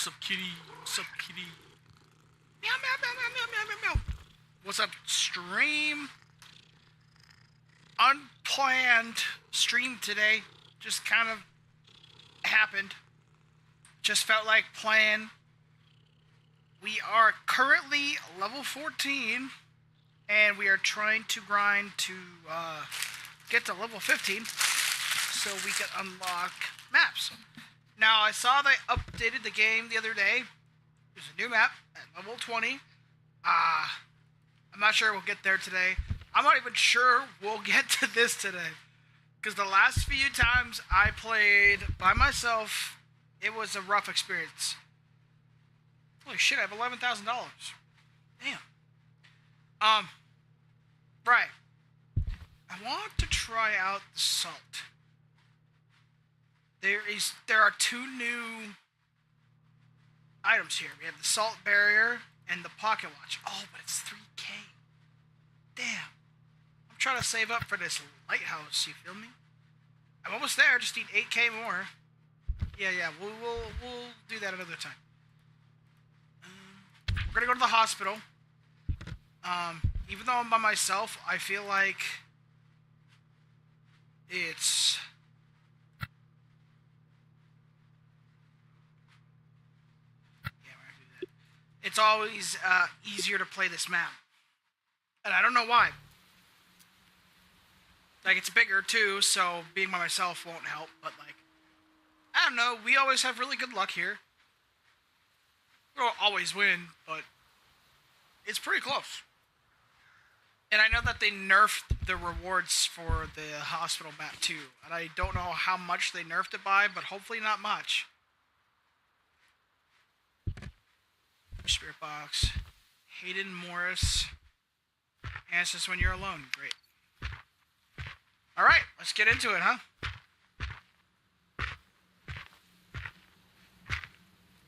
What's up, kitty? What's up, kitty? Meow, meow, meow, meow, meow, meow, meow, meow. What's up, stream? Unplanned stream today. Just kind of happened. Just felt like playing. We are currently level 14, and we are trying to grind to get to level 15 so we can unlock maps. Now, I saw they updated the game the other day. There's a new map at level 20. I'm not sure we'll get there today. I'm not even sure we'll get to this today. Because the last few times I played by myself, it was a rough experience. Holy shit, I have $11,000. Damn. Right. I want to try out the salt. There are two new items here. We have the salt barrier and the pocket watch. Oh, but it's 3K. Damn. I'm trying to save up for this lighthouse, you feel me? I'm almost there, just need 8K more. Yeah, we'll do that another time. We're gonna go to the hospital. Even though I'm by myself, I feel like it's it's always easier to play this map. And I don't know why. Like, it's bigger too, so being by myself won't help, but like, I don't know, we always have really good luck here. We don't always win, but it's pretty close. And I know that they nerfed the rewards for the hospital map too, and I don't know how much they nerfed it by, but hopefully not much. Spirit box. Hayden Morris. Answers when you're alone. Great. Alright, let's get into it, huh?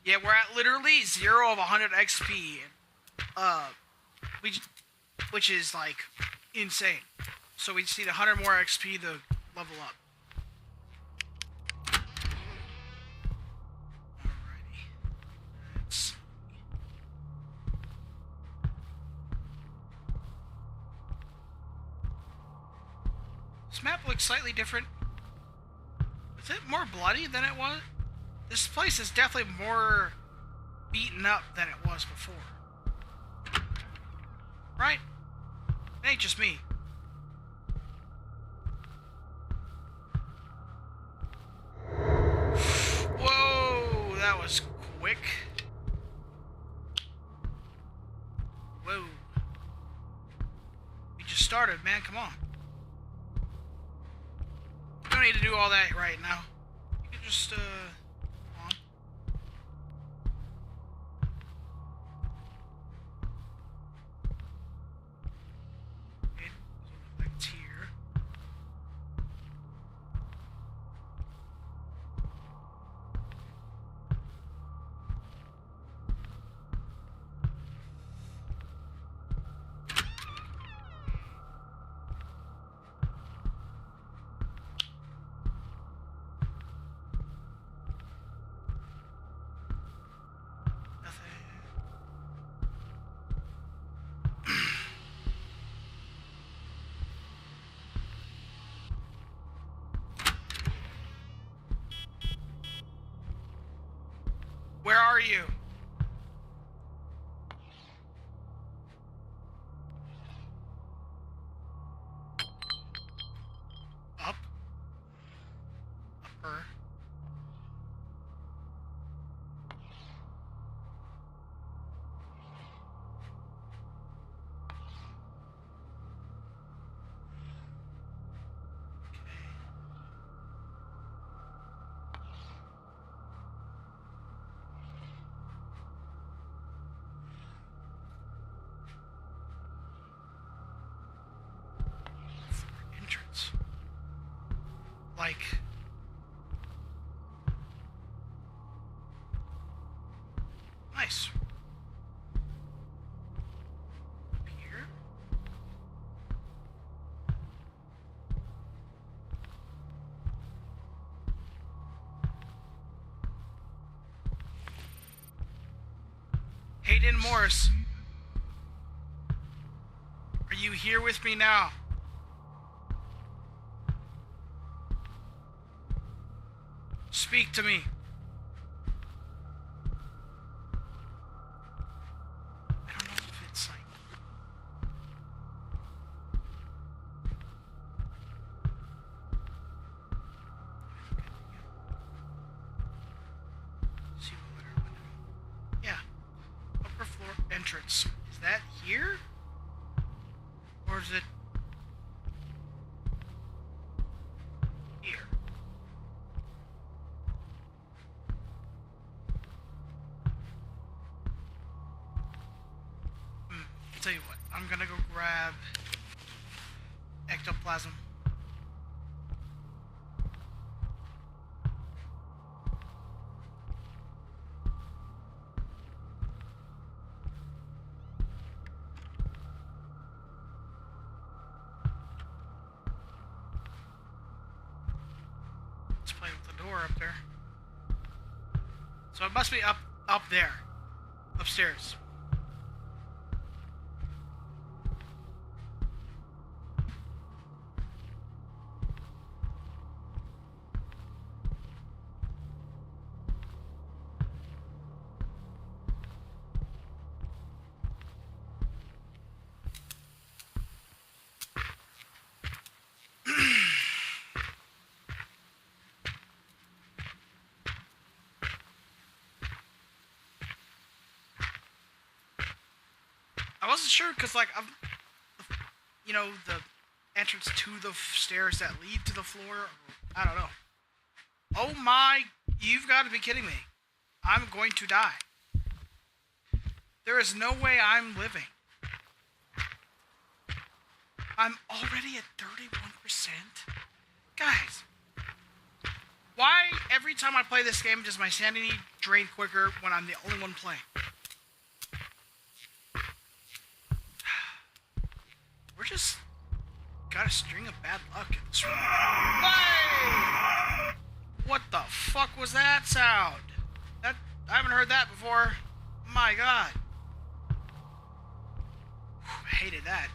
Yeah, we're at literally 0 of 100 XP. Which is, like, insane. So we just need 100 more XP to level up. This map looks slightly different. Is it more bloody than it was? This place is definitely more beaten up than it was before. Right? It ain't just me. Whoa, that was quick. Whoa. We just started, man, come on. You don't need to do all that right now. You can just, on. Okay, so like it's here. Where are you? Up? Upper? Entrance. Like... Nice. Up here? Hayden Morris, are you here with me now? Speak to me. I don't know if it's like... See what window. Yeah. Upper floor entrance. Is that here? Or is it here? I'll tell you what. I'm gonna go grab ectoplasm. Let's play with the door up there. So it must be up there. Upstairs. I wasn't sure because, like, you know, the entrance to the stairs that lead to the floor. I don't know. Oh my, you've got to be kidding me. I'm going to die. There is no way I'm living. I'm already at 31%. Guys, why every time I play this game does my sanity drain quicker when I'm the only one playing? We're just got a string of bad luck in this room. Hey! What the fuck was that sound? I haven't heard that before. My God. I hated that.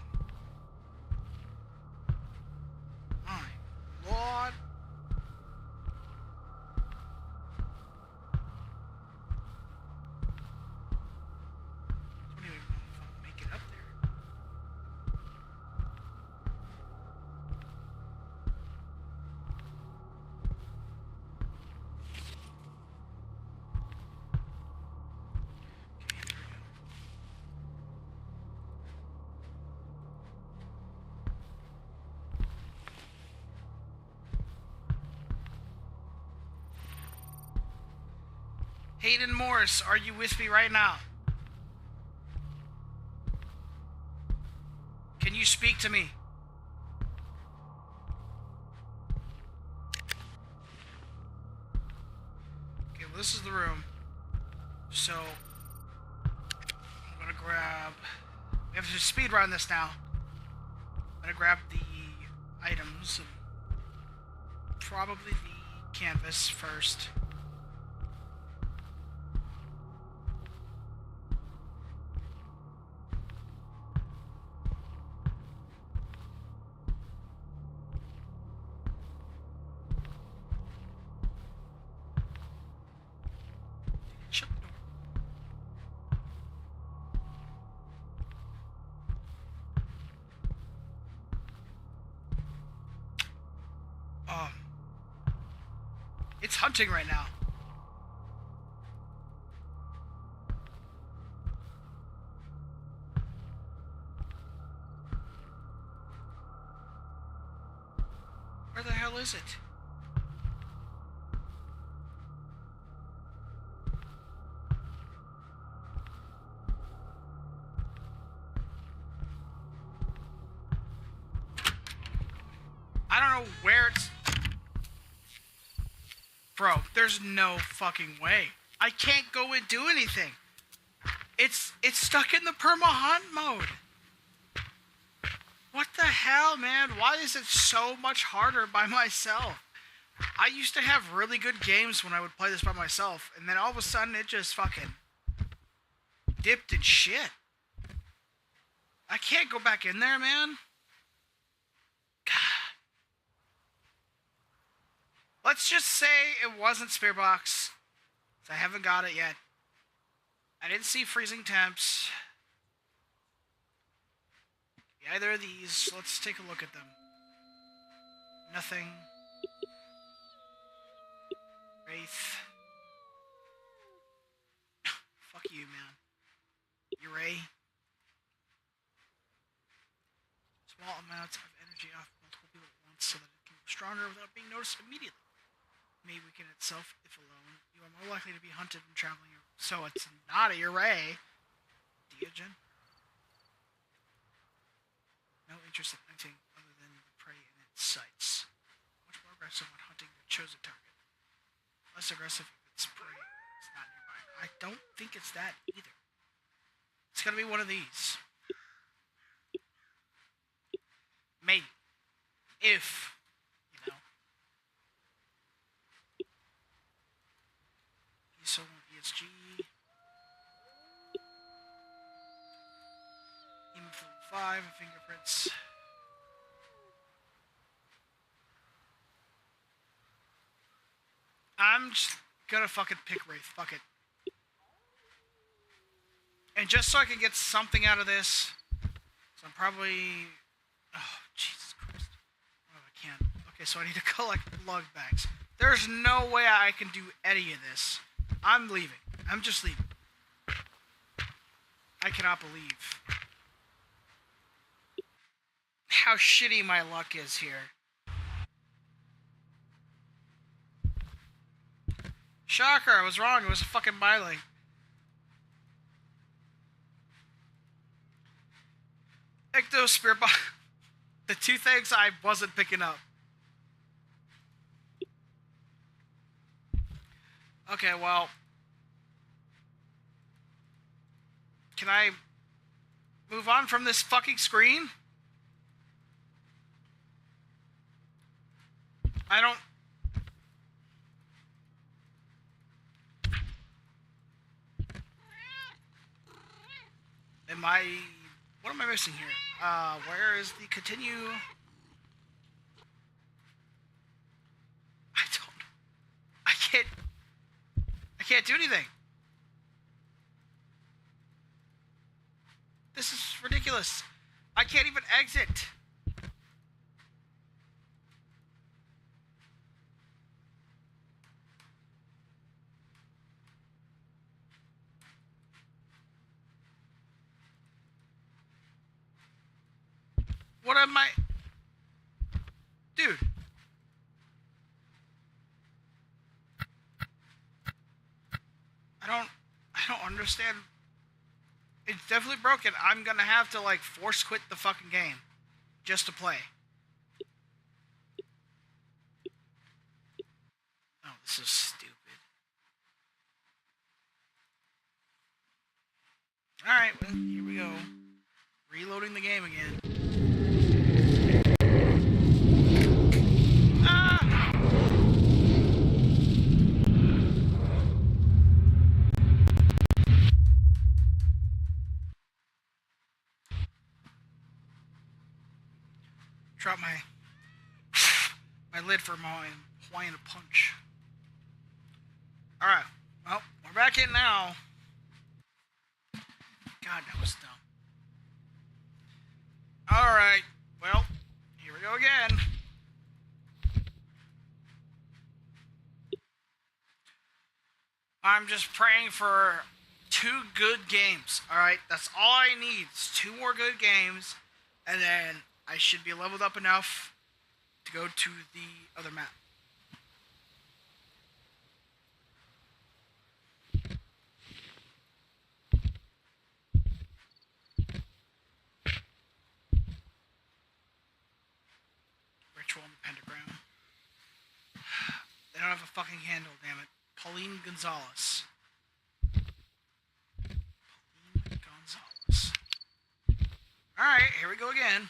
My Lord. I don't even know if I'll make it up there. Hayden Morris, are you with me right now? Can you speak to me? Okay, well, this is the room. So, I'm gonna grab... We have to speed run this now. I'm gonna grab the items and probably the canvas first. Shut the door. It's hunting right now. Where the hell is it? I don't know where it's... Bro, there's no fucking way. I can't go and do anything. It's stuck in the perma-hunt mode. What the hell, man? Why is it so much harder by myself? I used to have really good games when I would play this by myself, and then all of a sudden it just fucking dipped and shit. I can't go back in there, man. God. Let's just say it wasn't Spirit Box. I haven't got it yet. I didn't see freezing temps. Either of these. Let's take a look at them. Nothing. Wraith. Fuck you, man. Uray. Small amounts of energy off multiple people at once so that it can go stronger without being noticed immediately. May weaken itself if alone. You are more likely to be hunted when traveling. So it's not a Uray. Deogen. No interest in hunting other than the prey in its sights. Much more aggressive when hunting the chosen target. Less aggressive if its prey is not nearby. I don't think it's that either. It's gonna be one of these. Maybe. If, you know. ESO, ESG. Hemophilia 5, fingerprints. I'm just gonna fucking pick Wraith. Fuck it. And just so I can get something out of this, so I'm probably... Oh, Jesus Christ. Oh, I can't. Okay, so I need to collect lug bags. There's no way I can do any of this. I'm leaving. I'm just leaving. I cannot believe how shitty my luck is here. Shocker, I was wrong. It was a fucking Myling. Ecto Spirit Box. The two things I wasn't picking up. Okay, well. Can I move on from this fucking screen? I don't... Am I... What am I missing here? Where is the continue? I don't... I can't do anything. This is ridiculous. I can't even exit. What am I... Dude. I don't understand. It's definitely broken. I'm gonna have to, like, force quit the fucking game. Just to play. Oh, this is stupid. Alright, well, here we go. Reloading the game again. Drop my lid for my Hawaiian punch. Alright, well, we're back in now. God, that was dumb. Alright, well, here we go again. I'm just praying for 2 good games. Alright, that's all I need. It's 2 more good games, and then I should be leveled up enough to go to the other map. Ritual and the pentagram. They don't have a fucking handle, damn it. Pauline Gonzalez. Pauline Gonzalez. Alright, here we go again.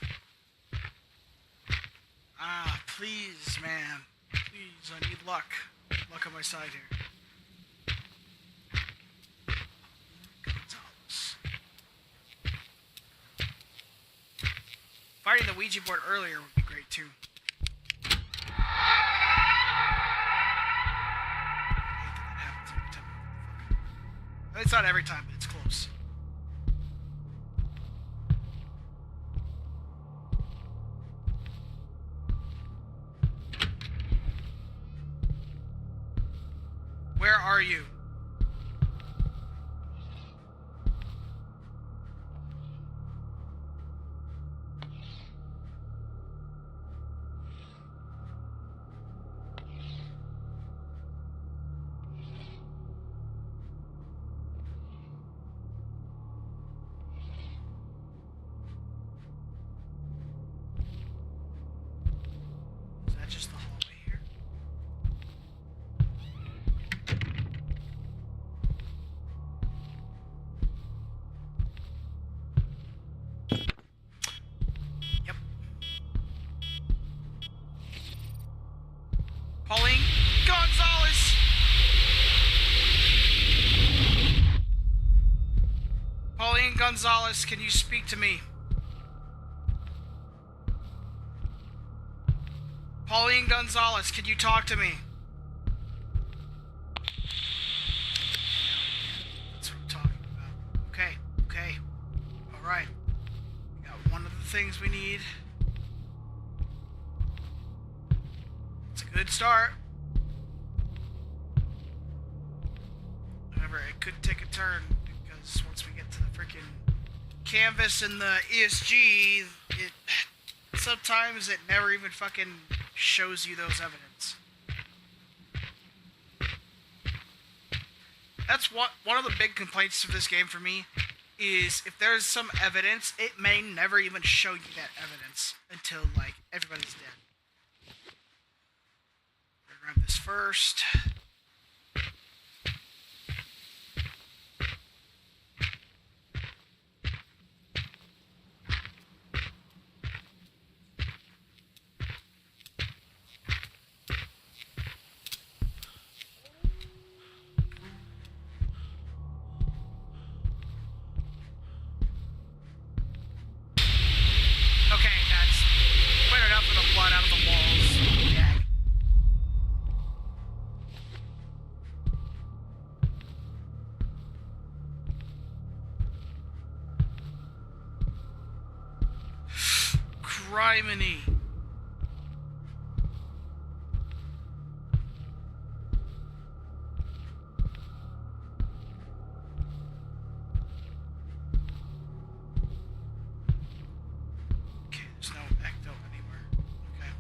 Please, man. Please, I need luck. Luck on my side here. Gonzalez. Fighting the Ouija board earlier would be great too. It's not every time, but it's close. Where are you? Pauline Gonzalez! Pauline Gonzalez, can you speak to me? Pauline Gonzalez, can you talk to me? That's what I'm talking about. Okay, okay. Alright. We got one of the things we need. Good start. However, it could take a turn because once we get to the freaking canvas and the ESG, sometimes it never even fucking shows you those evidence. That's one of the big complaints of this game for me is if there's some evidence, it may never even show you that evidence until like everybody's dead. Grab this first. Okay, that's clear enough of the blood out of the walls. Yeah. Criminy. Okay, there's no ecto anywhere. Okay.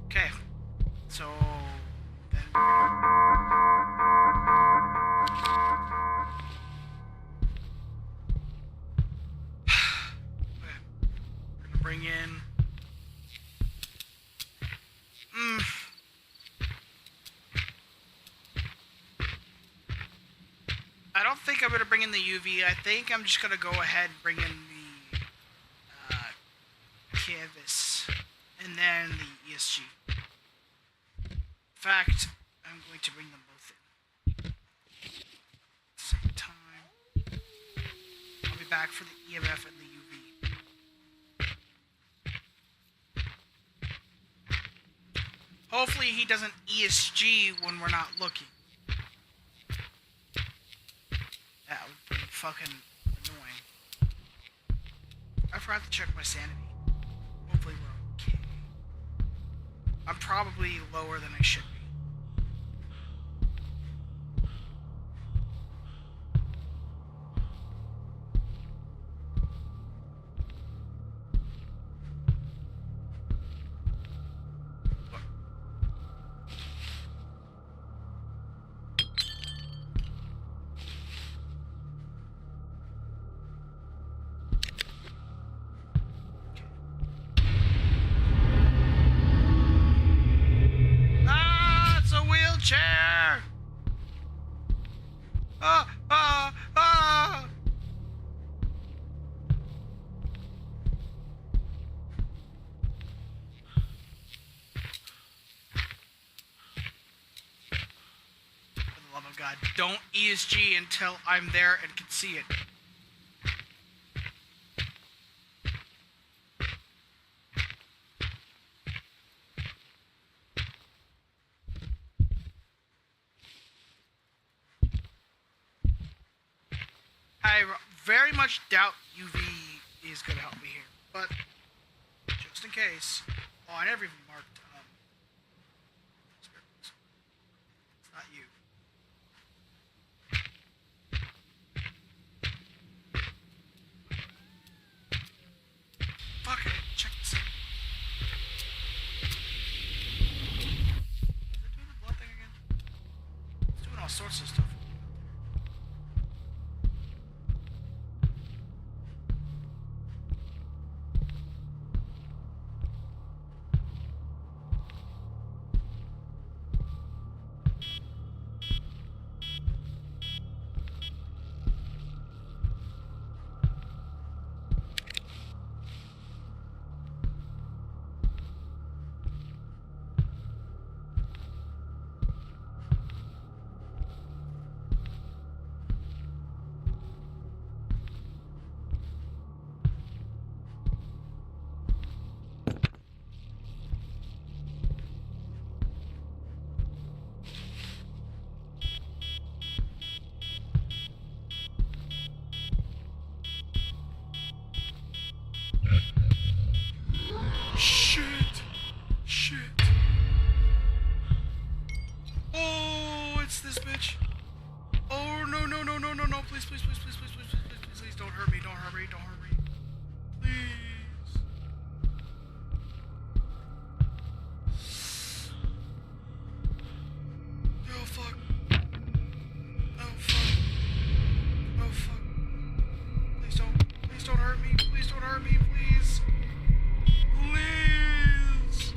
Okay. So then bring in I don't think I'm going to bring in the UV. I think I'm just going to go ahead and bring in the canvas and then the ESG. In fact, I'm going to bring them both in. At the same time. I'll be back for the EMF and the UV. Hopefully he doesn't ESG when we're not looking. That would be fucking annoying. I forgot to check my sanity. Hopefully we're okay. I'm probably lower than I should be. Ah! god. Don't ESG until I'm there and can see it. I very much doubt UV is going to help me here, but just in case. Oh, I never even marked. It's not you. Fuck it. Check this out. Is it doing the blood thing again? It's doing all sorts of stuff. Please don't hurt me, don't hurt me, don't hurt me. Please. Oh fuck. Oh fuck. Oh fuck. Please don't hurt me, please don't hurt me, please. Please.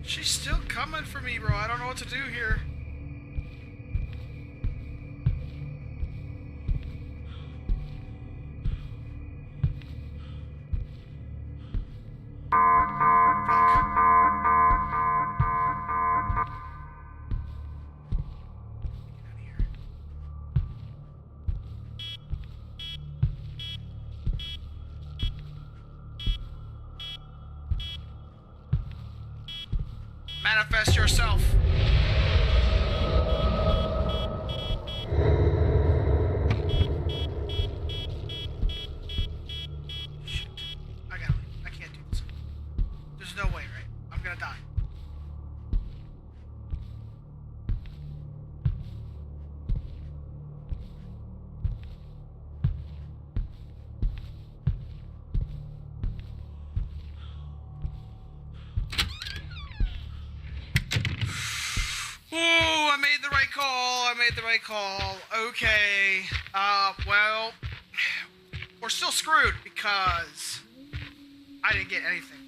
She's still coming for me, bro. I don't know what to do here. Manifest yourself. Shit. I gotta leave. I can't do this. There's no way, right? I'm gonna die. I made the right call. Okay. Well, we're still screwed because I didn't get anything.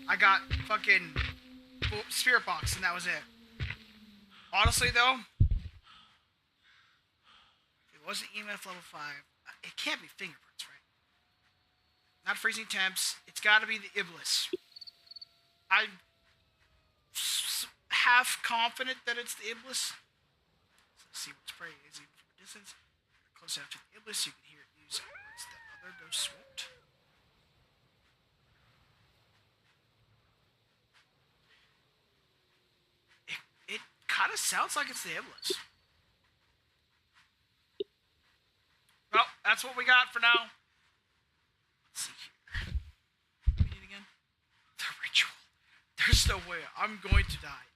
I got fucking spirit box and that was it. Honestly, though, it wasn't EMF level 5. It can't be fingerprints, right? Not freezing temps. It's got to be the Iblis. I'm half confident that it's the Iblis. Let's see what spray is even from a distance. Close enough to the Iblis, you can hear it use words that other ghosts won't. It kind of sounds like it's the Iblis. Well, that's what we got for now. Let's see here. What do we need again? The ritual. There's no way I'm going to die.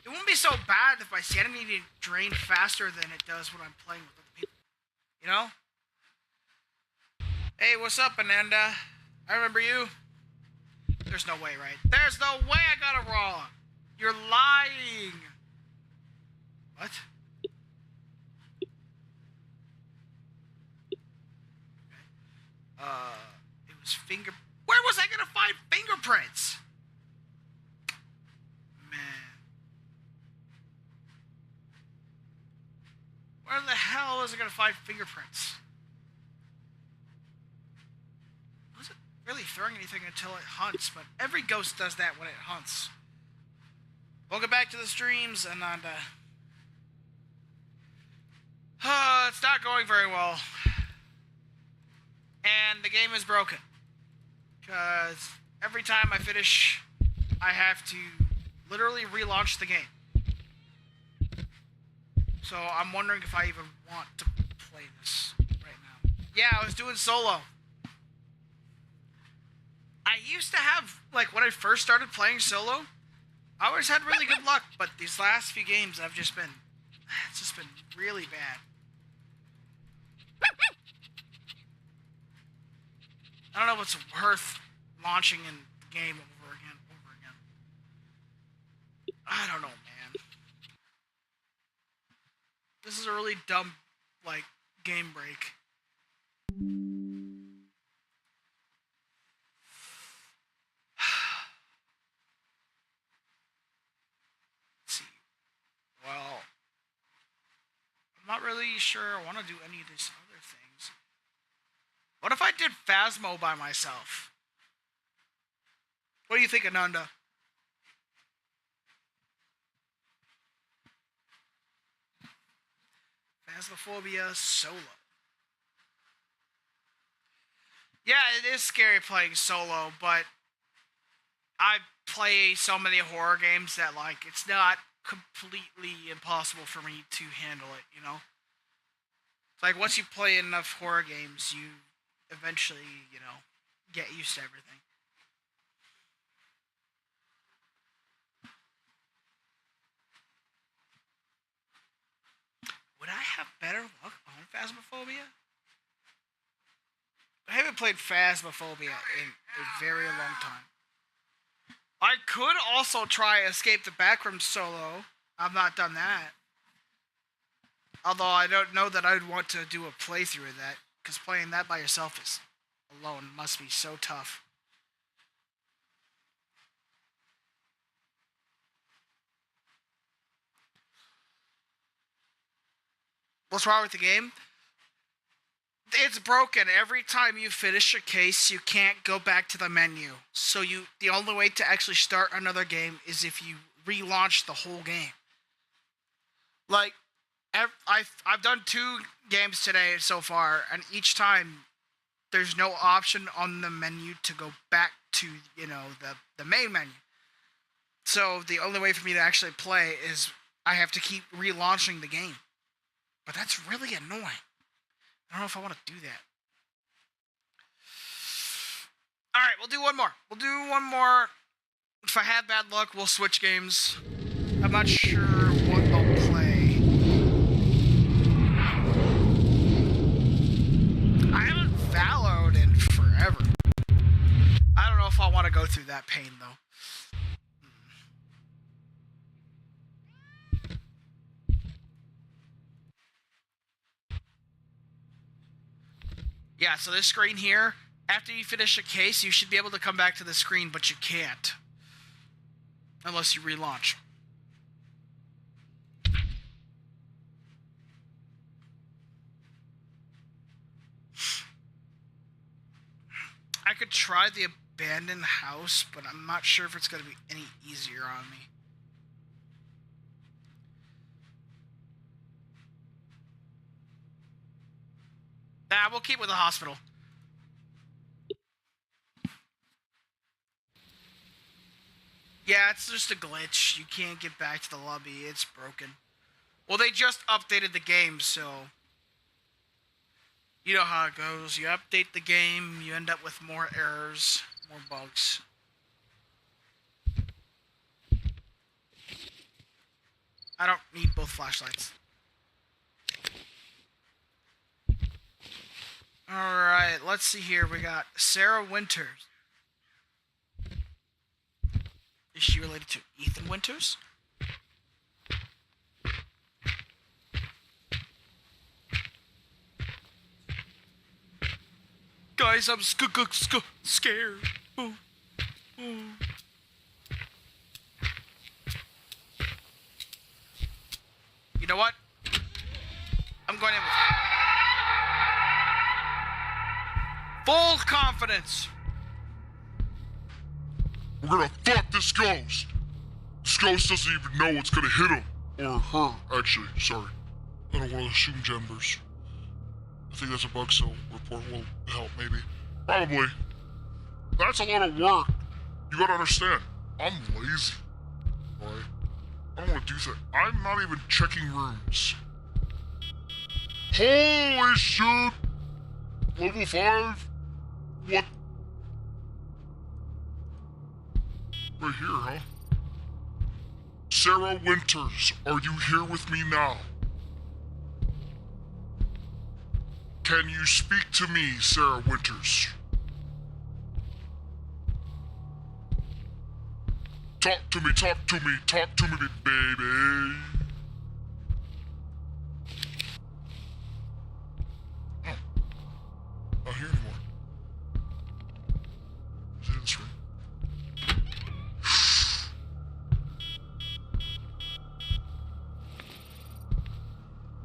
It wouldn't be so bad if my sanity drained faster than it does when I'm playing with other people. You know? Hey, what's up, Ananda? I remember you. There's no way, right? There's no way I got it wrong. You're lying. What? Okay. It was Where was I gonna find fingerprints? Where the hell is it gonna find fingerprints? Was it really throwing anything until it hunts, but every ghost does that when it hunts. Welcome back to the streams, Ananda. It's not going very well. And the game is broken. Because every time I finish, I have to literally relaunch the game. So I'm wondering if I even want to play this right now. Yeah, I was doing solo. I used to have, like, when I first started playing solo, I always had really good luck, but these last few games it's just been really bad. I don't know what's worth launching in the game over again. I don't know, man. This is a really dumb, like, game break. Let's see. Well, I'm not really sure I want to do any of these other things. What if I did Phasmo by myself? What do you think, Ananda? Phasmophobia solo. Yeah, it is scary playing solo, but I play so many horror games that, like, it's not completely impossible for me to handle it, you know? It's like, once you play enough horror games, you eventually, you know, get used to everything. Would I have better luck on Phasmophobia? I haven't played Phasmophobia in a very long time. I could also try Escape the Backrooms solo. I've not done that. Although I don't know that I'd want to do a playthrough of that, because playing that by yourself alone must be so tough. What's wrong with the game? It's broken. Every time you finish a case, you can't go back to the menu. So the only way to actually start another game is if you relaunch the whole game. Like, I've done 2 games today so far, and each time there's no option on the menu to go back to, you know, the main menu. So the only way for me to actually play is I have to keep relaunching the game. But that's really annoying. I don't know if I want to do that. Alright, we'll do one more. If I have bad luck, we'll switch games. I'm not sure what I'll play. I haven't Valoed in forever. I don't know if I want to go through that pain, though. Yeah, so this screen here, after you finish a case, you should be able to come back to the screen, but you can't. Unless you relaunch. I could try the abandoned house, but I'm not sure if it's going to be any easier on me. Nah, we'll keep with the hospital. Yeah, it's just a glitch. You can't get back to the lobby. It's broken. Well, they just updated the game, so... You know how it goes. You update the game, you end up with more errors, more bugs. I don't need both flashlights. Alright, let's see here. We got Sarah Winters. Is she related to Ethan Winters? Guys, I'm scared. Oh. Oh. You know what? I'm going in with full confidence. We're gonna fuck this ghost. This ghost doesn't even know what's gonna hit him. Or her, actually. Sorry. I don't want to assume genders. I think that's a bug, so report will help, maybe. Probably. That's a lot of work. You gotta understand, I'm lazy. Alright? I don't want to do that. I'm not even checking rooms. Holy shit! Level 5? What? Right here, huh? Sarah Winters, are you here with me now? Can you speak to me, Sarah Winters? Talk to me, baby. Oh. Not here anymore. Is it in this room?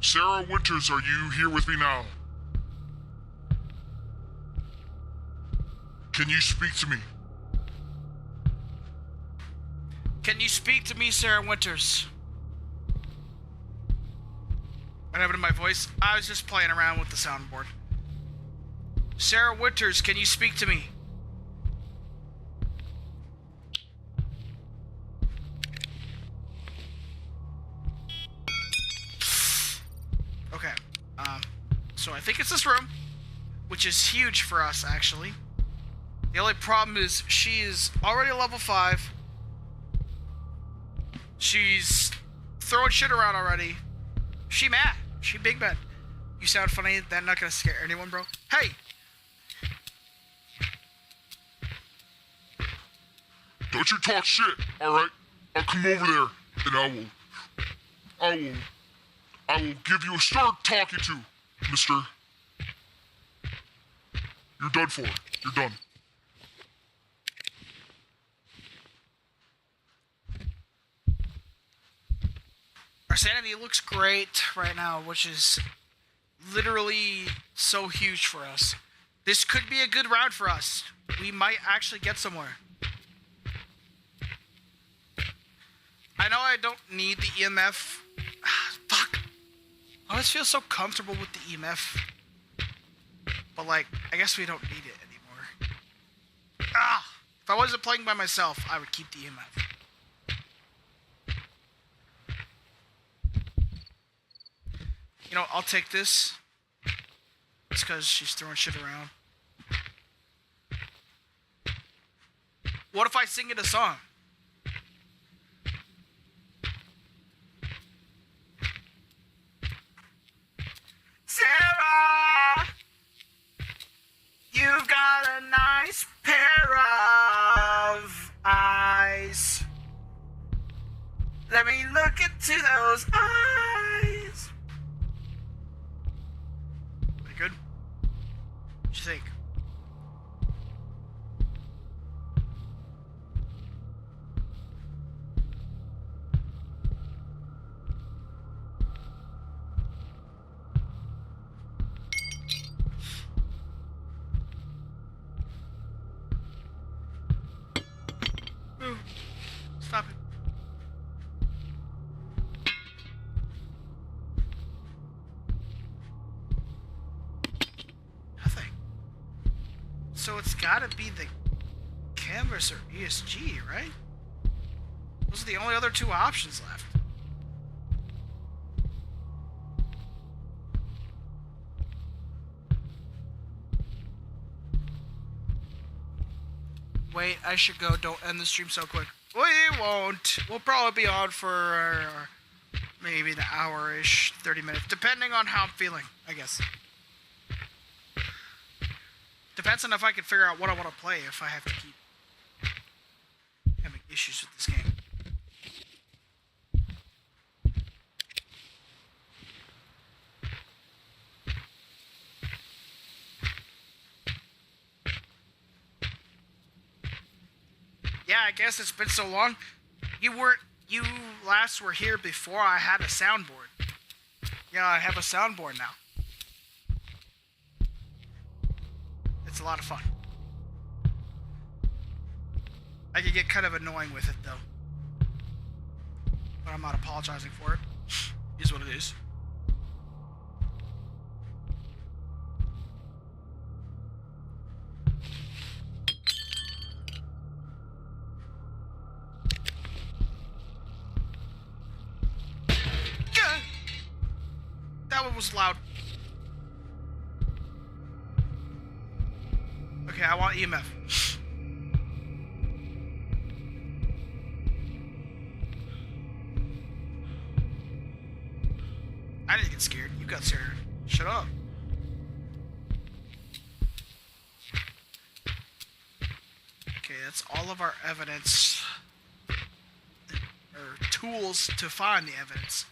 Sarah Winters, are you here with me now? Can you speak to me? Can you speak to me, Sarah Winters? What happened to my voice? I was just playing around with the soundboard. Sarah Winters, can you speak to me? Okay. So I think it's this room, which is huge for us, actually. The only problem is she is already a level 5. She's throwing shit around already. She mad. She big mad. You sound funny. That's not gonna scare anyone, bro. Hey! Don't you talk shit, alright? I'll come over there and I will give you a start talking to, mister. You're done for. You're done. Our sanity looks great right now, which is literally so huge for us. This could be a good round for us. We might actually get somewhere. I know I don't need the EMF. Fuck. I always feel so comfortable with the EMF. But like, I guess we don't need it anymore. If I wasn't playing by myself, I would keep the EMF. You know, I'll take this. It's because she's throwing shit around. What if I sing it a song? Sarah! You've got a nice pair of eyes. Let me look into those eyes. Pretty good. What you think? Ooh, stop it. Nothing. So it's gotta be the Canvas or ESG, right? Those are the only other two options left. Wait, I should go. Don't end the stream so quick. We won't. We'll probably be on for maybe an hour-ish, 30 minutes, depending on how I'm feeling, I guess. Depends on if I can figure out what I want to play, if I have to keep having issues with this game. Yeah, I guess it's been so long. You last were here before I had a soundboard. Yeah, I have a soundboard now. It's a lot of fun. I can get kind of annoying with it though. But I'm not apologizing for it. It is what it is. That one was loud. Okay, I want EMF. I didn't get scared. You got scared. Shut up. Okay, that's all of our evidence. Or tools to find the evidence.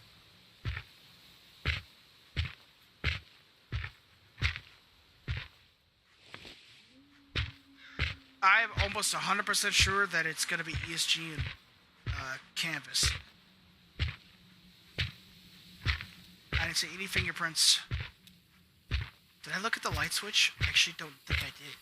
I'm almost 100% sure that it's going to be ESG and Canvas. I didn't see any fingerprints. Did I look at the light switch? I actually don't think I did.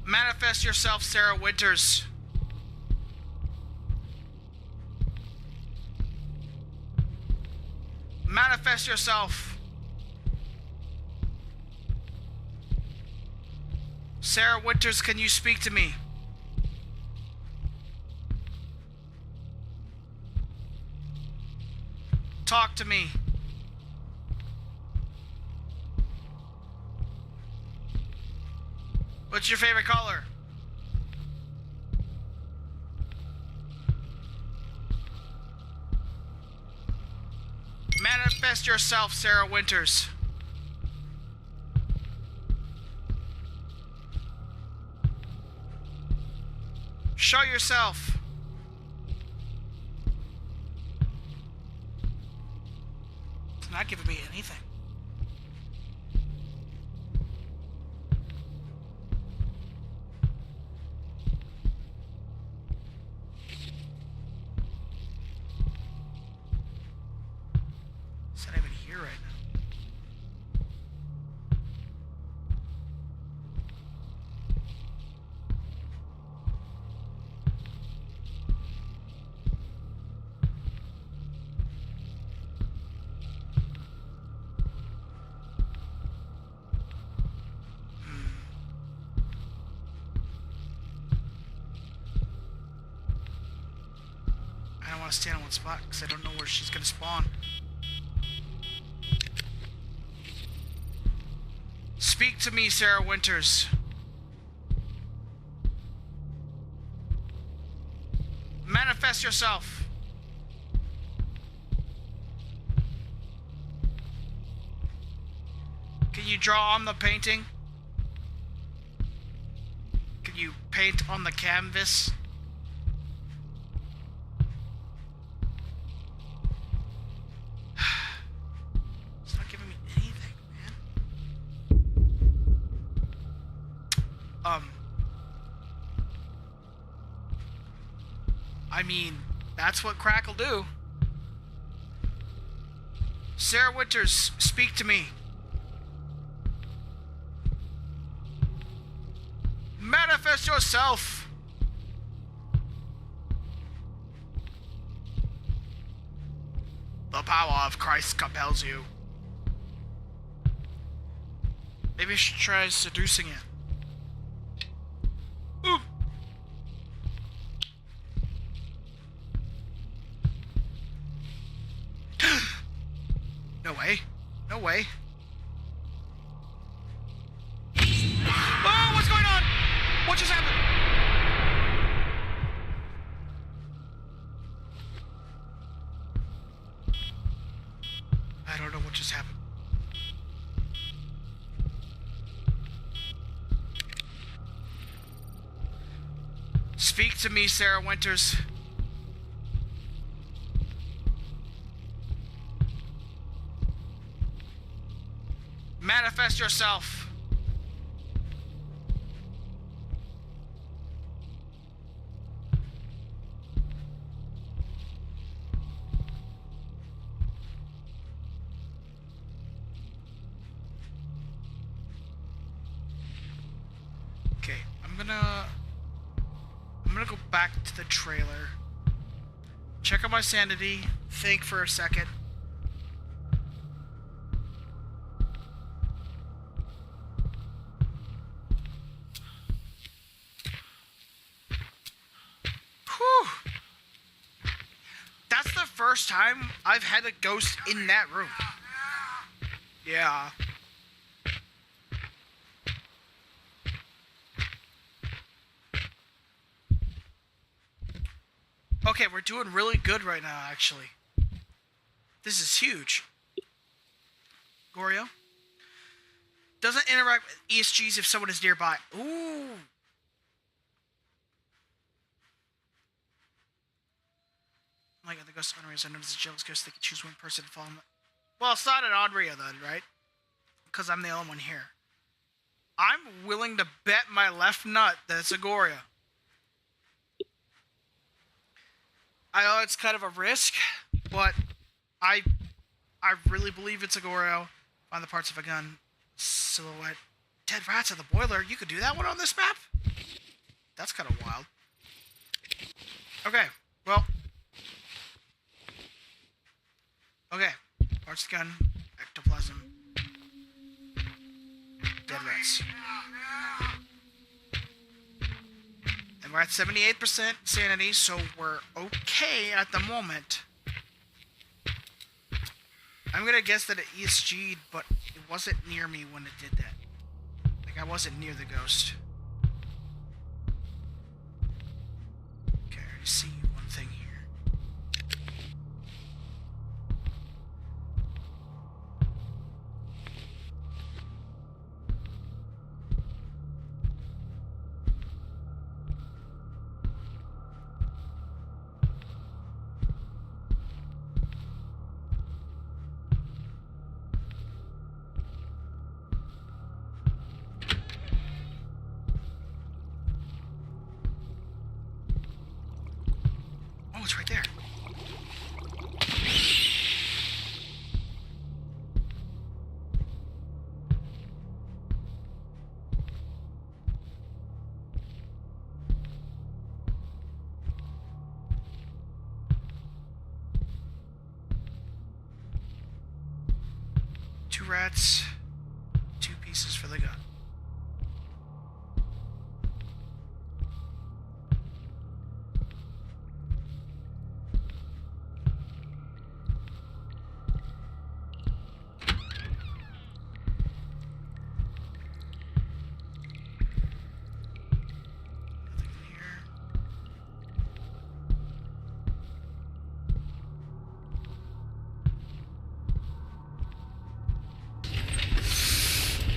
Manifest yourself, Sarah Winters. Manifest yourself. Sarah Winters, can you speak to me? Talk to me. What's your favorite color? Manifest yourself, Sarah Winters. Show yourself. It's not giving me anything. It's not even here right now. I don't want to stand on one spot because I don't know where she's going to spawn. Speak to me, Sarah Winters. Manifest yourself. Can you draw on the painting? Can you paint on the canvas? It's not giving me anything, man. I mean, that's what crack will do. Sarah Winters, speak to me. Manifest yourself. The power of Christ compels you. Maybe I should try seducing it. Ooh. No way. No way. Oh, what's going on? What just happened? I don't know what just happened. Speak to me, Sarah Winters. Manifest yourself. Okay, I'm gonna go back to the trailer. Check on my sanity. Think for a second. Whew. That's the first time I've had a ghost in that room. Yeah. Okay, we're doing really good right now, actually. This is huge. Goryo. Doesn't interact with ESGs if someone is nearby. Ooh. Like the ghost of Onryo, I noticed the jealous ghost. They can choose one person to follow them. Well, it's not an Onryo then, right? Because I'm the only one here. I'm willing to bet my left nut that it's a Goryo. I know it's kind of a risk, but I really believe it's a Goryo. Find the parts of a gun. Silhouette. Dead rats at the boiler. You could do that one on this map? That's kind of wild. Okay, well. Okay, parts of the gun. Ectoplasm. Dead rats. And we're at 78% sanity, so we're okay at the moment. I'm gonna guess that it ESG'd, but it wasn't near me when it did that. Like, I wasn't near the ghost. Okay, I already see one thing here. Oh, it's right there. Two rats, 2 pieces for the gun.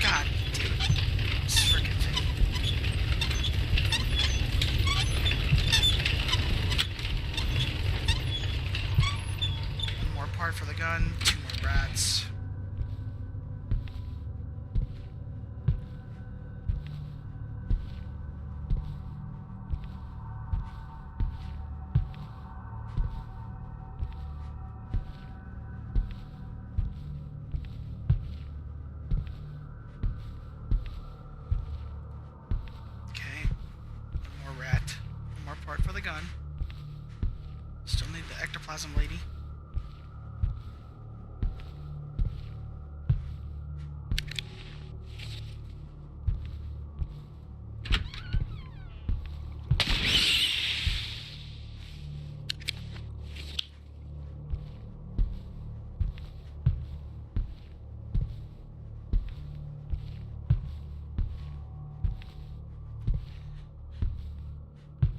God damn it. This frickin' thing. One more part for the gun, 2 more rats. Part for the gun. Still need the ectoplasm lady.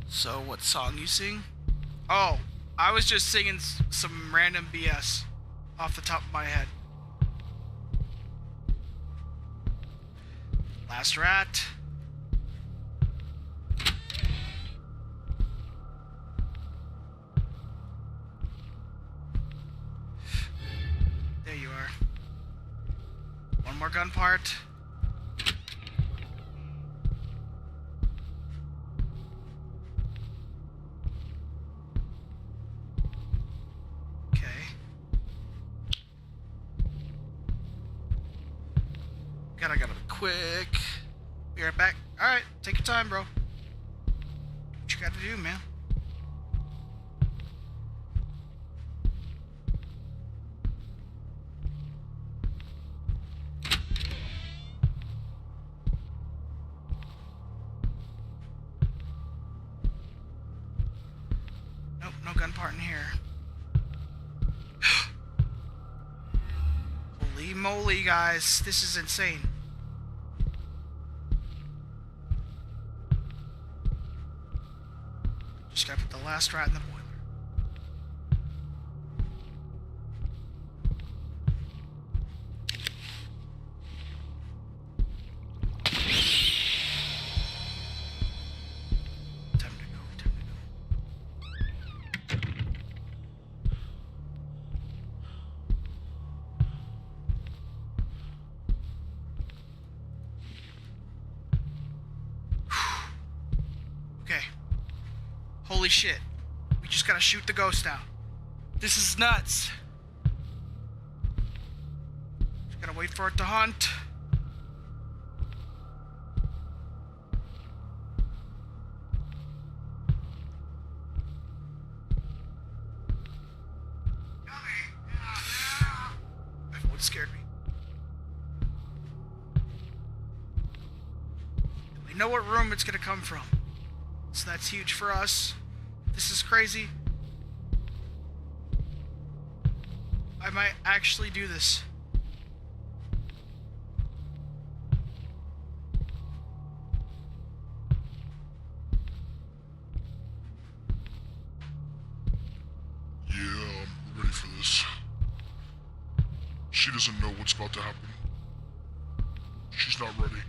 So, what song you sing? Oh, I was just singing some random BS off the top of my head. Last rat. more gun part. Okay. I gotta be quick. Be right back. Alright, take your time, bro. What you gotta do, man? Nope, no gun part in here. Holy moly, guys. This is insane. Just gotta put the last rat in the boiler. Time to go, time to go. Okay. Holy shit. We just gotta shoot the ghost out. This is nuts. Just gotta wait for it to hunt. What scared me? We know what room it's gonna come from. So that's huge for us. This is crazy. I might actually do this. Yeah, I'm ready for this. She doesn't know what's about to happen. She's not ready.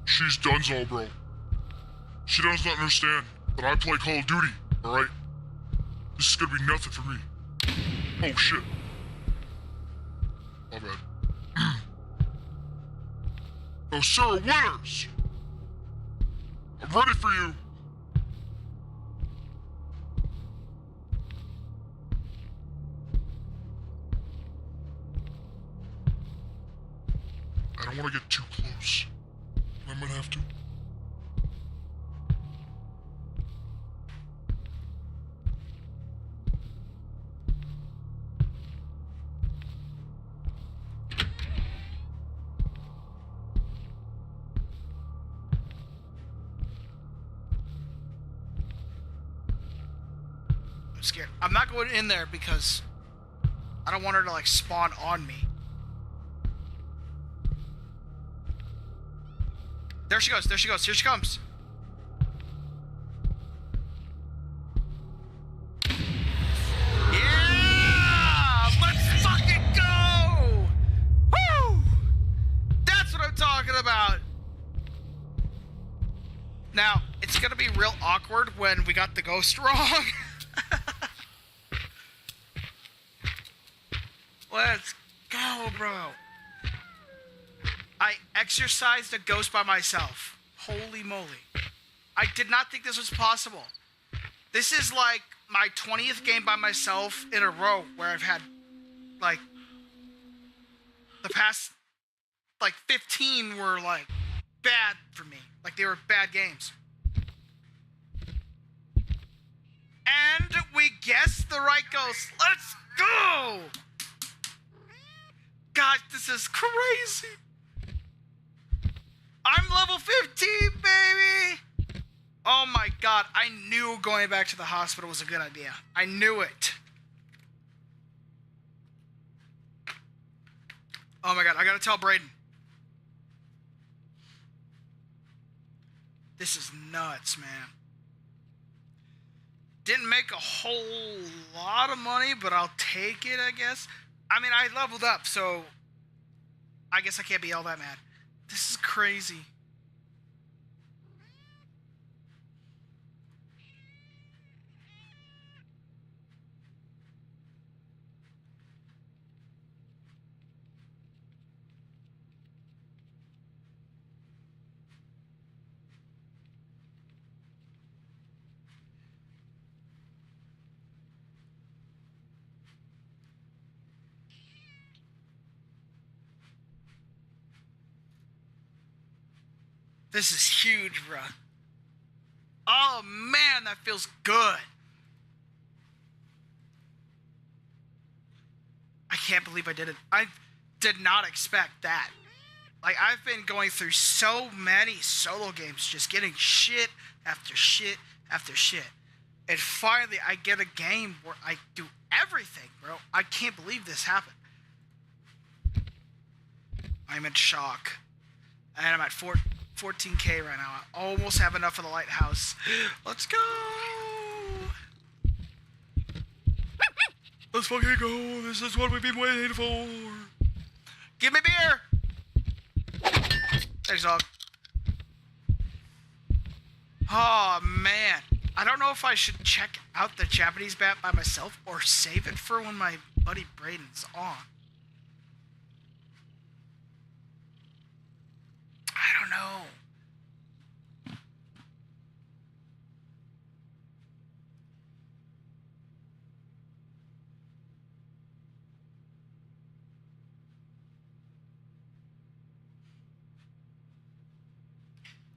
She's donezo, bro. She does not understand that I play Call of Duty, alright? This is gonna be nothing for me. Oh shit. My bad. Oh, Sarah Winters! I'm ready for you! I don't want to get too close. I might have to. I'm scared. I'm not going in there because I don't want her to like spawn on me. There she goes, there she goes, here she comes. Yeah! Let's fucking go! Woo! That's what I'm talking about. Now, it's gonna be real awkward when we got the ghost wrong. Let's go, bro. I exorcised a ghost by myself. Holy moly. I did not think this was possible. This is like my 20th game by myself in a row where I've had like the past like 15 were like bad for me. Like they were bad games. And we guessed the right ghost. Let's go! God, this is crazy. I'm level 15, baby! Oh my god, I knew going back to the hospital was a good idea. I knew it. Oh my god, I gotta tell Brayden. This is nuts, man. Didn't make a whole lot of money, but I'll take it, I guess. I mean, I leveled up, so I guess I can't be all that mad. This is crazy. This is huge, bro. Oh man, that feels good. I can't believe I did it. I did not expect that. Like, I've been going through so many solo games, just getting shit after shit after shit. And finally, I get a game where I do everything, bro. I can't believe this happened. I'm in shock. And I'm at 14K right now. I almost have enough for the lighthouse. Let's go! Let's fucking go. This is what we've been waiting for. Give me beer! Thanks, dog. Oh, man. I don't know if I should check out the Japanese map by myself or save it for when my buddy Braden's on. I don't know.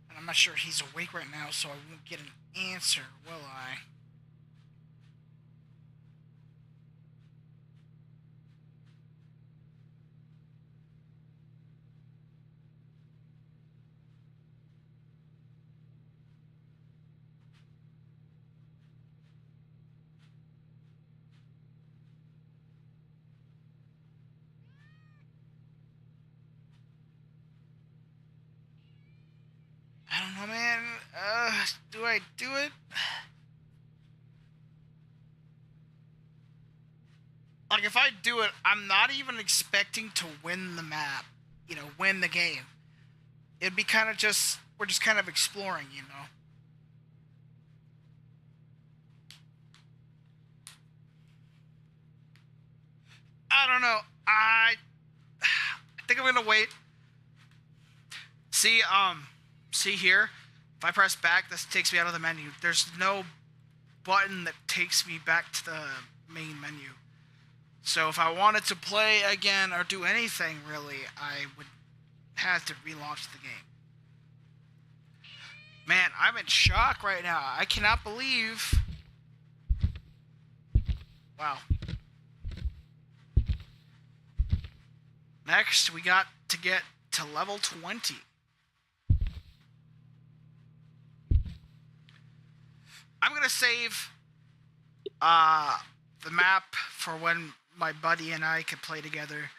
And I'm not sure he's awake right now, so I won't get an answer, will I? I don't know, man. Do I do it? Like, if I do it, I'm not even expecting to win the map. You know, win the game. It'd be kind of just, we're just kind of exploring, you know? I don't know. I think I'm gonna wait. See here? If I press back, this takes me out of the menu. There's no button that takes me back to the main menu. So if I wanted to play again or do anything really, I would have to relaunch the game. Man, I'm in shock right now. I cannot believe. Wow. Next, we got to get to level 20. I'm going to save the map for when my buddy and I can play together.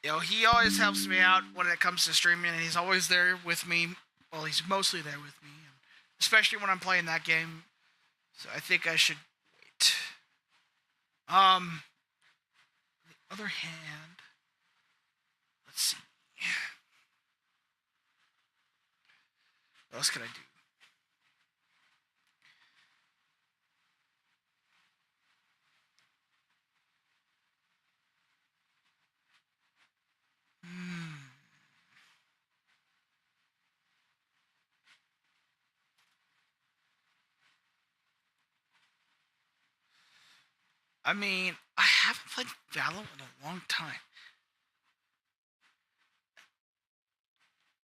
You know, he always helps me out when it comes to streaming, and he's always there with me. Well, he's mostly there with me, especially when I'm playing that game. So I think I should wait. On the other hand, let's see. What else could I do? I mean, I haven't played Valorant in a long time.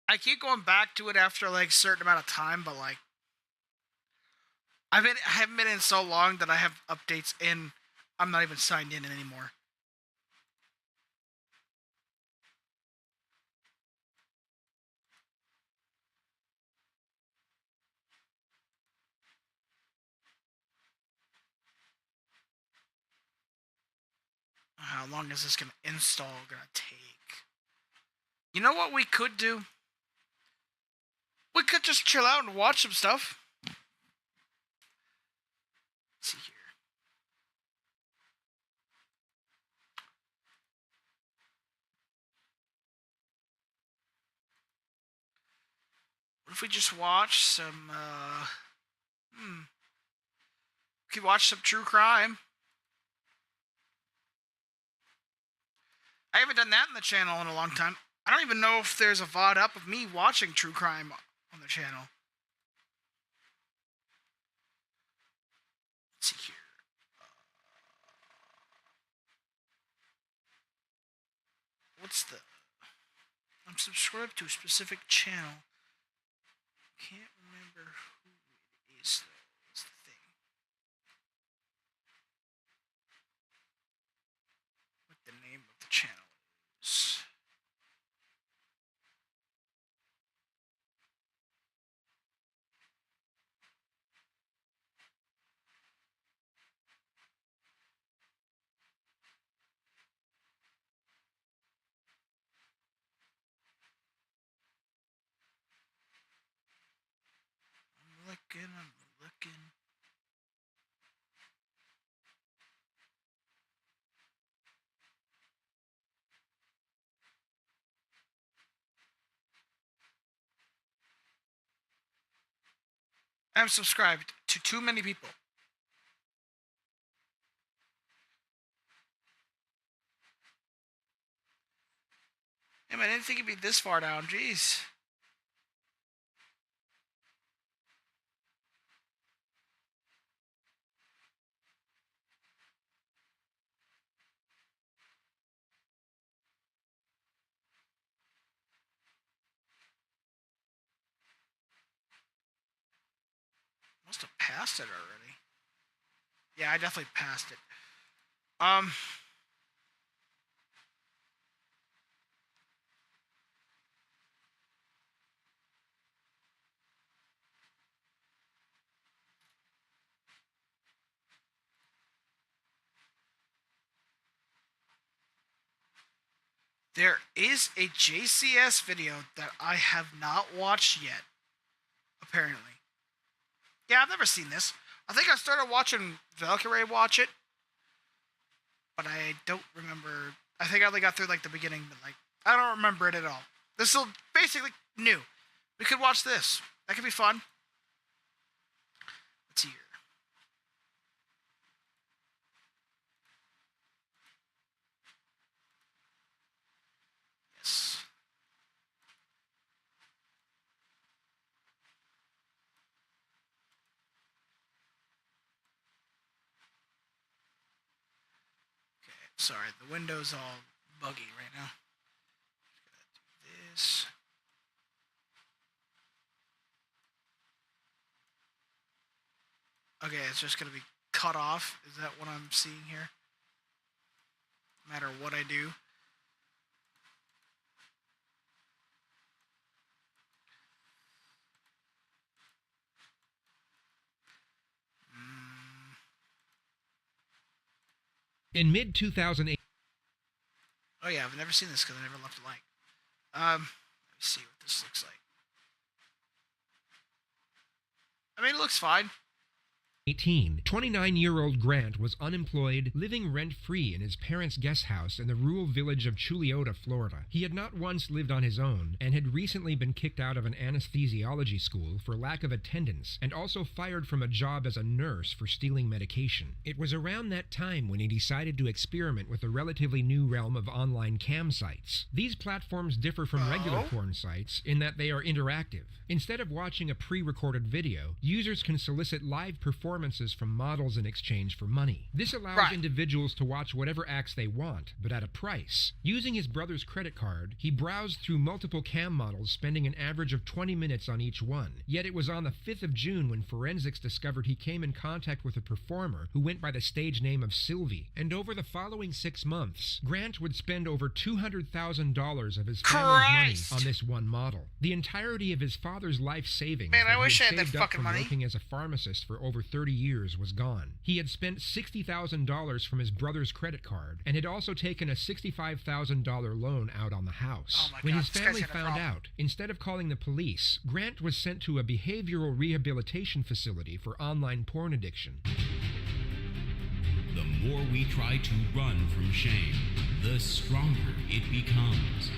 I keep going back to it after like a certain amount of time, but like I haven't been in so long that I have updates in. I'm not even signed in anymore. How long is this gonna take? You know what we could do? We could just chill out and watch some stuff. Let's see here. What if we just watch some, we could watch some true crime. I haven't done that in the channel in a long time. I don't even know if there's a VOD up of me watching true crime on the channel. Let's see here. What's the... I'm subscribed to a specific channel. Can't remember who it is, though. Is the thing. What the name of the channel is. I'm looking. I'm subscribed to too many people. Hey man, I didn't think it'd be this far down. Jeez. Must have passed it already. Yeah, I definitely passed it. There is a JCS video that I have not watched yet, apparently. Yeah, I've never seen this. I think I started watching Valkyrie watch it, but I don't remember. I think I only got through like the beginning, but like I don't remember it at all. This is basically new. We could watch this. That could be fun. Let's see here. Yes. Okay, sorry, the window's all buggy right now. Gotta do this. Okay, it's just gonna be cut off. Is that what I'm seeing here? No matter what I do. In mid-2008... Oh yeah, I've never seen this because I never left a like. Let me see what this looks like. I mean, it looks fine. 29-year-old Grant was unemployed, living rent-free in his parents' guest house in the rural village of Chuliota, Florida. He had not once lived on his own and had recently been kicked out of an anesthesiology school for lack of attendance and also fired from a job as a nurse for stealing medication. It was around that time when he decided to experiment with the relatively new realm of online cam sites. These platforms differ from regular porn sites in that they are interactive. Instead of watching a pre-recorded video, users can solicit live performances from models in exchange for money. This allows individuals to watch whatever acts they want, but at a price. Using his brother's credit card, he browsed through multiple cam models, spending an average of 20 minutes on each one. Yet it was on the 5th of June when forensics discovered he came in contact with a performer who went by the stage name of Sylvie. And over the following 6 months, Grant would spend over $200,000 of his family's money on this one model. The entirety of his father's life savings, man, I wish I had that saved up fucking from money. working as a pharmacist for over 30 years, was gone. He had spent $60,000 from his brother's credit card and had also taken a $65,000 loan out on the house. Oh my When God, his this family guy's got a found problem. out, instead of calling the police, Grant was sent to a behavioral rehabilitation facility for online porn addiction. The more we try to run from shame, the stronger it becomes.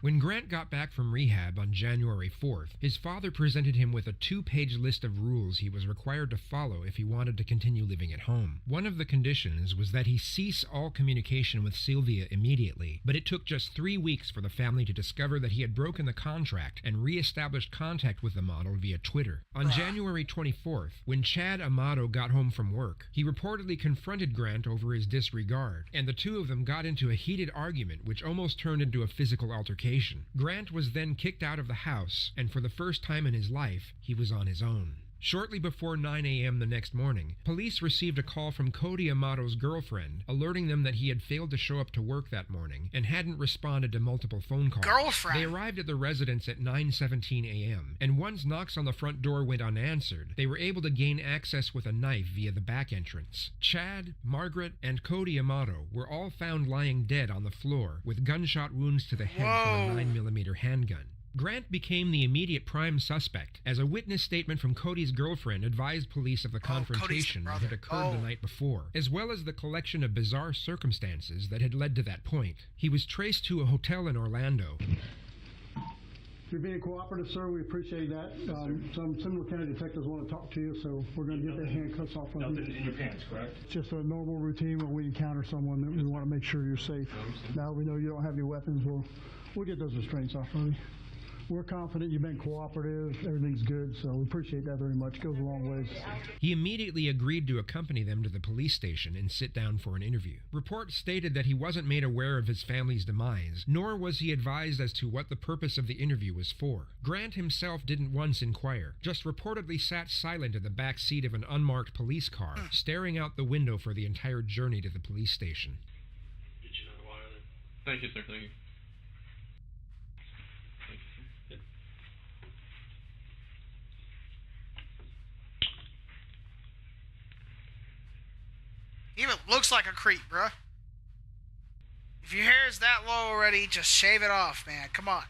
When Grant got back from rehab on January 4th, his father presented him with a 2-page list of rules he was required to follow if he wanted to continue living at home. One of the conditions was that he cease all communication with Sylvia immediately, but it took just 3 weeks for the family to discover that he had broken the contract and re-established contact with the model via Twitter. On January 24th, when Chad Amato got home from work, he reportedly confronted Grant over his disregard, and the two of them got into a heated argument which almost turned into a physical altercation. Grant was then kicked out of the house, and for the first time in his life, he was on his own. Shortly before 9 a.m. the next morning, police received a call from Cody Amato's girlfriend, alerting them that he had failed to show up to work that morning and hadn't responded to multiple phone calls. Girlfriend? They arrived at the residence at 9:17 a.m., and once knocks on the front door went unanswered, they were able to gain access with a knife via the back entrance. Chad, Margaret, and Cody Amato were all found lying dead on the floor with gunshot wounds to the head from a 9mm handgun. Grant became the immediate prime suspect, as a witness statement from Cody's girlfriend advised police of the confrontation that had occurred the night before, as well as the collection of bizarre circumstances that had led to that point. He was traced to a hotel in Orlando. You're being cooperative, sir. We appreciate that. Some Seminole County detectives want to talk to you, so we're going to get the handcuffs off of you. Nothing in your pants, correct? It's just a normal routine when we encounter someone that we want to make sure you're safe. Now we know you don't have any weapons. We'll get those restraints off of you. We're confident you've been cooperative, everything's good, so we appreciate that very much. It goes a long ways. He immediately agreed to accompany them to the police station and sit down for an interview. Reports stated that he wasn't made aware of his family's demise, nor was he advised as to what the purpose of the interview was for. Grant himself didn't once inquire, just reportedly sat silent in the back seat of an unmarked police car, staring out the window for the entire journey to the police station. Did you know why? Thank you, sir. Thank you. He even looks like a creep, bruh. If your hair is that low already, just shave it off, man. Come on.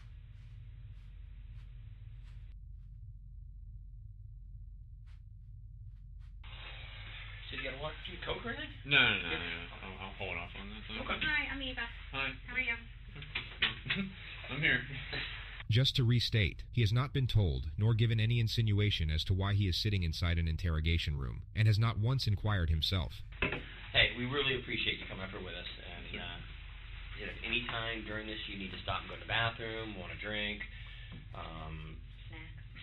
So you got what? Do you coke or anything? No. I'll hold off on that. Okay. Hi, I'm Eva. Hi. How are you? I'm here. Just to restate, he has not been told, nor given any insinuation as to why he is sitting inside an interrogation room, and has not once inquired himself. Hey, we really appreciate you coming up here with us. And if any time during this you need to stop and go to the bathroom, want a drink,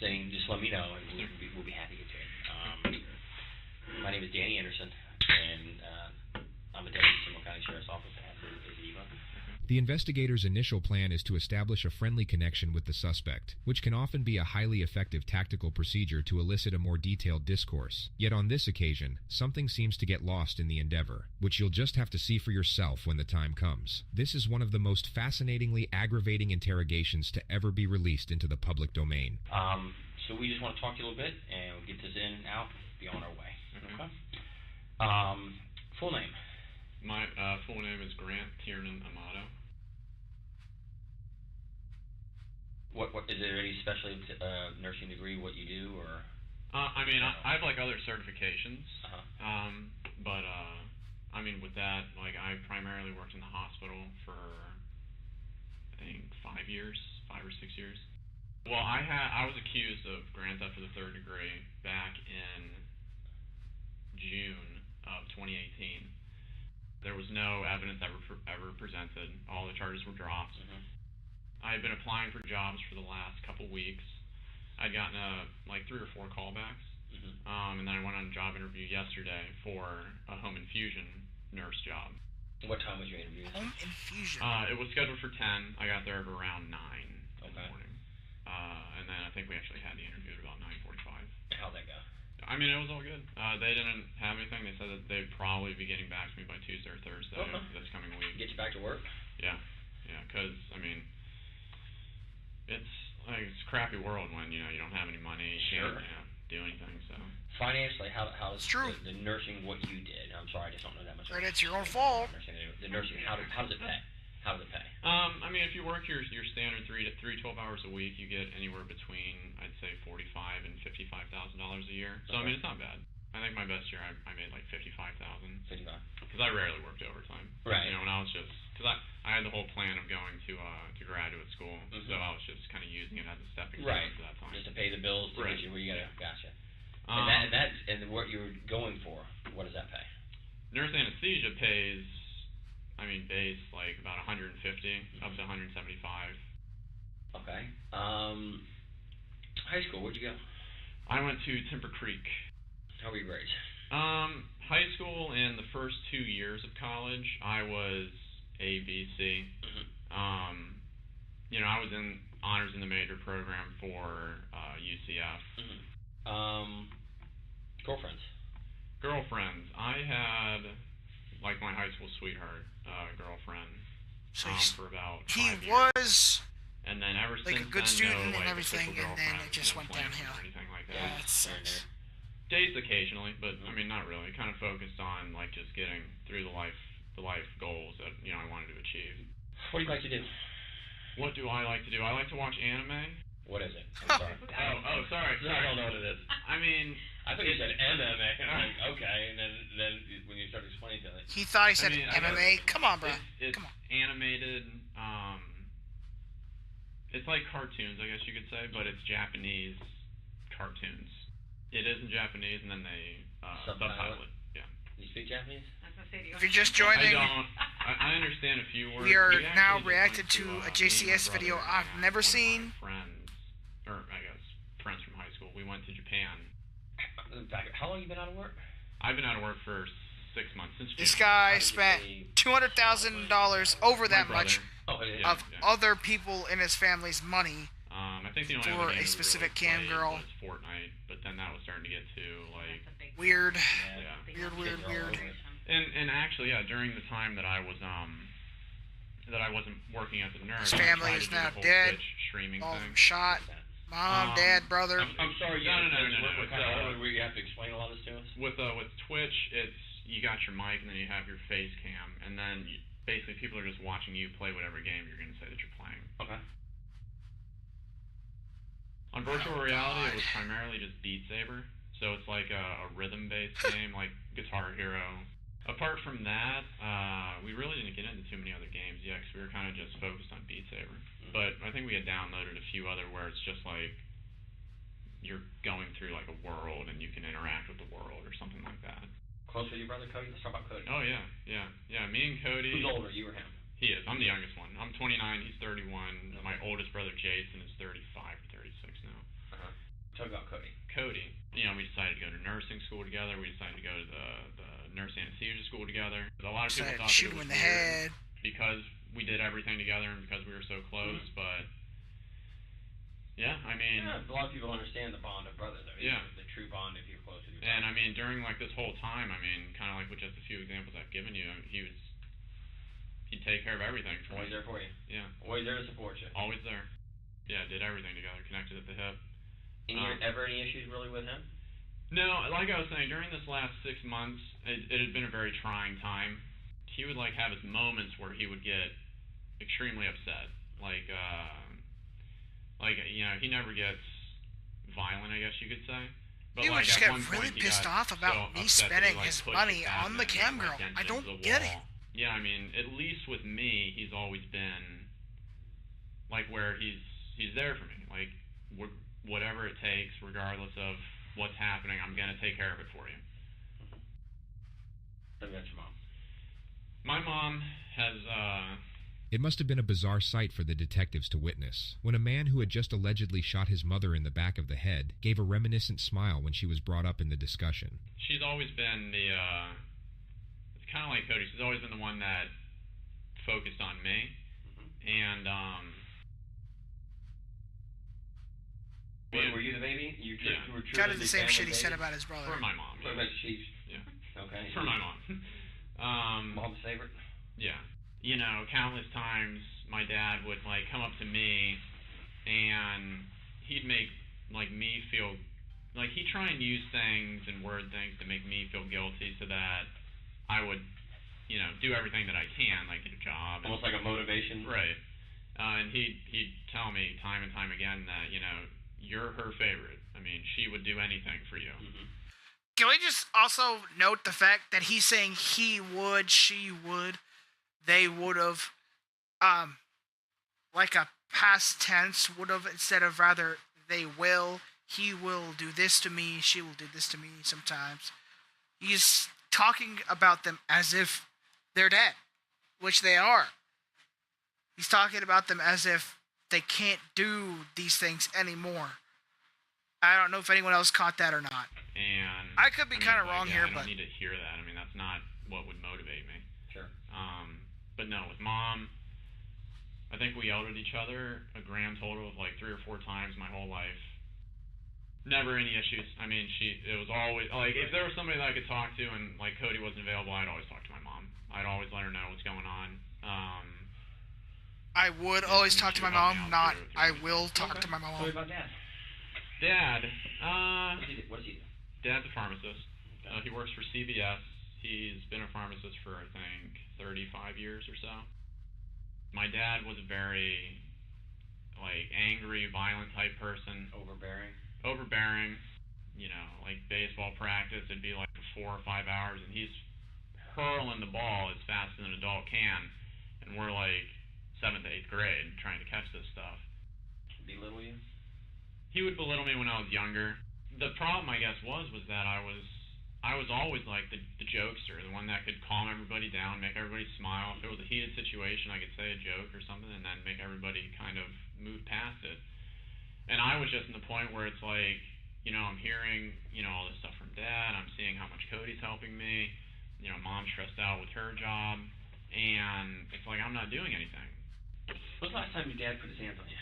saying just let me know, and we'll be happy to get to it. My name is Danny Anderson, and I'm a deputy Seminole County Sheriff's Office. This is Eva. The investigator's initial plan is to establish a friendly connection with the suspect, which can often be a highly effective tactical procedure to elicit a more detailed discourse. Yet on this occasion, something seems to get lost in the endeavor, which you'll just have to see for yourself when the time comes. This is one of the most fascinatingly aggravating interrogations to ever be released into the public domain. So we just want to talk to you a little bit, and we'll get this in and out, be on our way. Okay? Full name? My full name is Grant Tiernan Amato. What is there any special nursing degree? What you do, or? I mean, I have like other certifications. But I mean, with that, like I primarily worked in the hospital for I think 5 years, 5 or 6 years. Well, I was accused of grand theft of the third degree back in June of 2018. There was no evidence ever presented. All the charges were dropped. I had been applying for jobs for the last couple weeks. I'd gotten like 3 or 4 callbacks, and then I went on a job interview yesterday for a home infusion nurse job. What time was your interview? Home infusion. It was scheduled for 10. I got there around 9 in the morning, and then I think we actually had the interview at about 9:45. How'd that go? I mean, it was all good. They didn't have anything. They said that they'd probably be getting back to me by Tuesday or Thursday this coming week. Get you back to work? Yeah, because I mean. It's like it's a crappy world when you don't have any money, you can't do anything. So financially, how's true. The nursing what you did? I'm sorry, I just don't know that much. Right, it's your own fault. The nursing, how does it pay? How does it pay? I mean, if you work your standard 3 12 hours a week, you get anywhere between I'd say $45,000 and $55,000 a year. So I mean, it's not bad. I think my best year I made like 55,000. 55. Because I rarely worked overtime. Right. You know, when I was just because I had the whole plan of going to graduate school, so I was just kind of using it as a stepping stone Right. for that time. Just to pay the bills to Right. get you where you gotta. Gotcha. Um, And what you're going for, what does that pay? Nurse anesthesia pays, I mean, base like about 150 up to 175. Okay. High school, where'd you go? I went to Timber Creek. How were your grades? High school and the first 2 years of college, I was A, B, C. You know, I was in honors in the major program for UCF. Girlfriends. Girlfriends, I had like my high school sweetheart girlfriend So for about 5 he years. was And then ever like since a good then, student no, and like, everything, official and then it girlfriends, just no went flings downhill. or anything like that. Yeah, that Here and sucks. Dates occasionally, but I mean not really. Kind of focused on like just getting through the life goals that you know I wanted to achieve. What do you like to do? What do I like to do? I like to watch anime. What is it? I'm sorry. Sorry. I don't know what it is. I mean, I thought you said MMA. I'm like, okay, and then when you start explaining to it, He thought he said I guess MMA. Come on, bro. It's Come on. animated. It's like cartoons, I guess you could say, but it's Japanese cartoons. It is in Japanese, and then they subtitle it. Yeah. you speak Japanese? If you're just I joining, don't. I understand a few words. we are actually now just reacted went to me a and my JCS brother video and I've never one of my seen. Friends, or I guess friends from high school. We went to Japan. How long you been out of work? I've been out of work for 6 months since This June. guy How did you spent pay- $200,000 over My that brother. much Oh, yeah. Yeah, of other people in his family's money. I think the only for other a game we specific really cam played girl. was Fortnite, but then that was starting to get to like Weird. yeah. Weird. Kids are all over it. And actually, yeah, during the time that I was that I wasn't working as a nurse, His I family tried is to do the now whole dead. Twitch streaming All of thing. them shot. Mom, dad, brother. I'm sorry. No, no, no, no, We're no, kind it's, of older where you have to explain a lot of this to us. With Twitch, it's you got your mic and then you have your face cam, and then basically people are just watching you play whatever game you're going to say that you're playing. Okay. On virtual Oh, reality, God. it was primarily just Beat Saber, so it's like a rhythm-based game, like Guitar Hero. Apart from that, we really didn't get into too many other games yet, because we were kind of just focused on Beat Saber. But I think we had downloaded a few other where it's just like you're going through like a world and you can interact with the world or something like that. Close with your brother Cody? Let's talk about Cody. Oh yeah. Me and Cody. Who's older, you or him? He is. I'm the youngest one. I'm 29. He's 31. My oldest brother Jason is 35 or 36 now. Talk about Cody. Cody, you know, we decided to go to nursing school together. We decided to go to the nurse anesthesia school together. A lot of people Decided to thought shoot that it him in was the weird head. because we did everything together and because we were so close. But yeah, I mean, Yeah, a lot of people understand the bond of brothers. I mean, Yeah. The true bond if you're close with your and brother. I mean during like this whole time, I mean, kind of like with just a few examples I've given you, he'd take care of everything for Always me. there for you. Yeah, Always there to support you. always there. Yeah, did everything together, connected at the hip. Ever any issues really with him? No, like I was saying, during this last 6 months, it had been a very trying time. He would like have his moments where he would get extremely upset. Like you know, he never gets violent, I guess you could say. But He would like just at get one really point, he pissed got off about so me upset that spending he, like, his pushed money cabinet on the and, cam like, girl. dent I into don't the get it. wall. Yeah, I mean, at least with me, he's always been like where he's there for me. Like whatever it takes, regardless of what's happening, I'm gonna take care of it for you. Tell me about your mom. My mom has It must have been a bizarre sight for the detectives to witness when a man who had just allegedly shot his mother in the back of the head gave a reminiscent smile when she was brought up in the discussion. she's always been the it's kind of like Cody. She's always been the one that focused on me, and Were you the baby? You Yeah. were truly Kind of the same family shit he said baby? about his brother. for my mom. So Yeah. that she's Yeah. okay. For my mom. Mom's favorite. Yeah. You know, countless times my dad would like come up to me and he'd make like me feel like he'd try and use things and word things to make me feel guilty so that I would, you know, do everything that I can, like get a job. Almost like a motivation. Right. And he'd tell me time and time again that, you know, you're her favorite. I mean, she would do anything for you. Can we just also note the fact that he's saying he would, she would, they would have, like a past tense would have instead of rather they will. He will do this to me. She will do this to me sometimes. He's talking about them as if they're dead, which they are. He's talking about them as if they can't do these things anymore. I don't know if anyone else caught that or not. And I could be kind of wrong here, I don't but need to hear that. I mean, that's not what would motivate me. Sure. But no, with Mom, I think we yelled at each other a grand total of like 3 or 4 times my whole life. Never any issues. I mean, it was always, like, if there was somebody that I could talk to and, like, Cody wasn't available, I'd always talk to my mom. I'd always let her know what's going on. I would always talk to my mom, not I will talk to my mom. Tell me about Dad. Dad, What does he do? Dad's a pharmacist. He works for CVS. He's been a pharmacist for, I think, 35 years or so. My dad was a very, like, angry, violent type person. Overbearing, you know, like baseball practice, it'd be like 4 or 5 hours, and he's hurling the ball as fast as an adult can, and we're like 7th to 8th grade trying to catch this stuff. Belittle you? He would belittle me when I was younger. The problem, I guess, was that I was always like the jokester, the one that could calm everybody down, make everybody smile. If it was a heated situation, I could say a joke or something, and then make everybody kind of move past it. And I was just in the point where it's like, you know, I'm hearing, you know, all this stuff from Dad. I'm seeing how much Cody's helping me. You know, Mom's stressed out with her job. And it's like, I'm not doing anything. When's the last time your dad put his hands on you?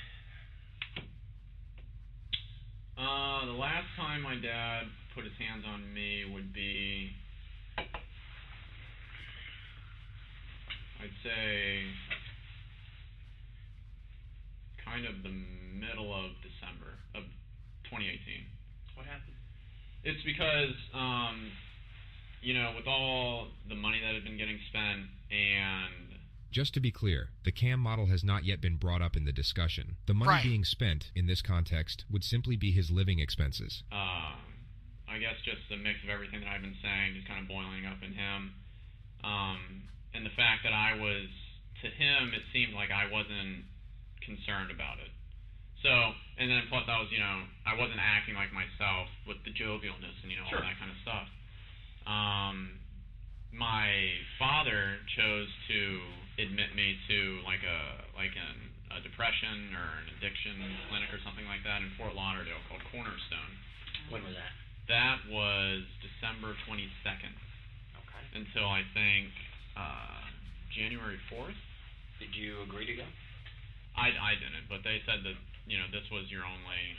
The last time my dad put his hands on me would be, I'd say, kind of the middle of December of 2018. What happened? It's because, you know, with all the money that had been getting spent and... Just to be clear, the CAM model has not yet been brought up in the discussion. The money Right. being spent, in this context, would simply be his living expenses. I guess just the mix of everything that I've been saying just kind of boiling up in him. And the fact that I was, to him, it seemed like I wasn't concerned about it. So, and then plus I was, you know, I wasn't acting like myself with the jovialness and, you know, Sure. all that kind of stuff. My father chose to admit me to like a depression or an addiction clinic or something like that in Fort Lauderdale called Cornerstone. When was that? That was December 22nd Okay. until I think January 4th. Did you agree to go? I didn't, but they said that, you know, this was your only...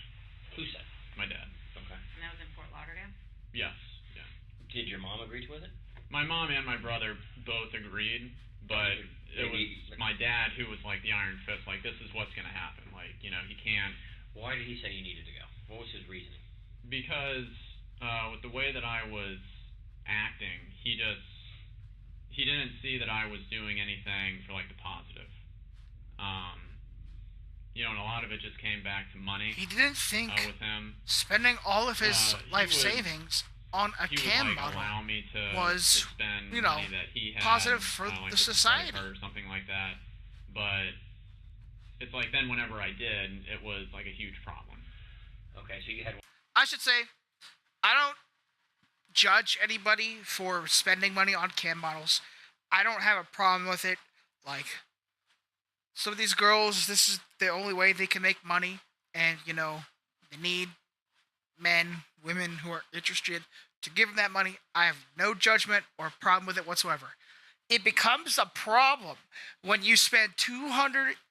Who said? My dad. Okay. And that was in Fort Lauderdale? Yes, yeah. Did your mom agree with it? My mom and my brother both agreed, but it was my dad who was like the iron fist, like, this is what's going to happen. Like, you know, he can't... Why did he say you needed to go? What was his reasoning? Because with the way that I was acting, he didn't see that I was doing anything for, like, the positive. You know, and a lot of it just came back to money. He didn't think with him. spending all of his life would- savings on a He would, CAM like, model allow me to was, spend you know, money that he had, positive for like the with credit society. card or something like that. But it's like then whenever I did, it was like a huge problem. Okay, so you had... I should say, I don't judge anybody for spending money on CAM models. I don't have a problem with it. Like, some of these girls, this is the only way they can make money. And, you know, they need men, women who are interested to give them that money. I have no judgment or problem with it whatsoever. It becomes a problem when you spend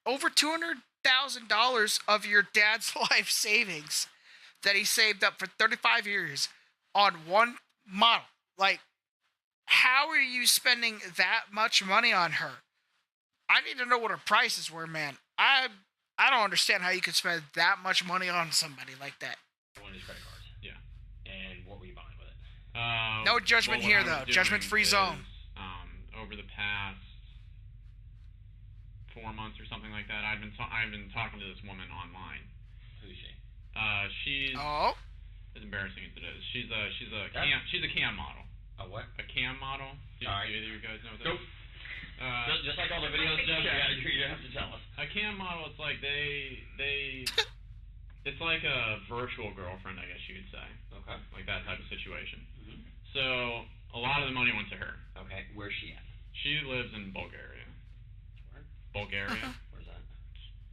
over $200,000 of your dad's life savings that he saved up for 35 years on one model. Like, how are you spending that much money on her? I need to know what her prices were, man. I don't understand how you could spend that much money on somebody like that. One of his credit cards. Yeah. And what were you buying with it? No judgment what here, I was though. doing Judgment-free is, zone. Over the past 4 months or something like that, I've been talking to this woman online. Who's she? She's, Oh, as a embarrassing as it is. She's a That- she's a cam model. A what? A cam model. Do All right. either of you guys know what that Nope. is? Just like all the videos, Jeff, you have to tell us. A cam model, it's like they it's like a virtual girlfriend, I guess you could say. Okay. Like that type of situation. Mhm. So a lot of the money went to her. Okay. Where's she at? She lives in Bulgaria. Where? Bulgaria, Where's that?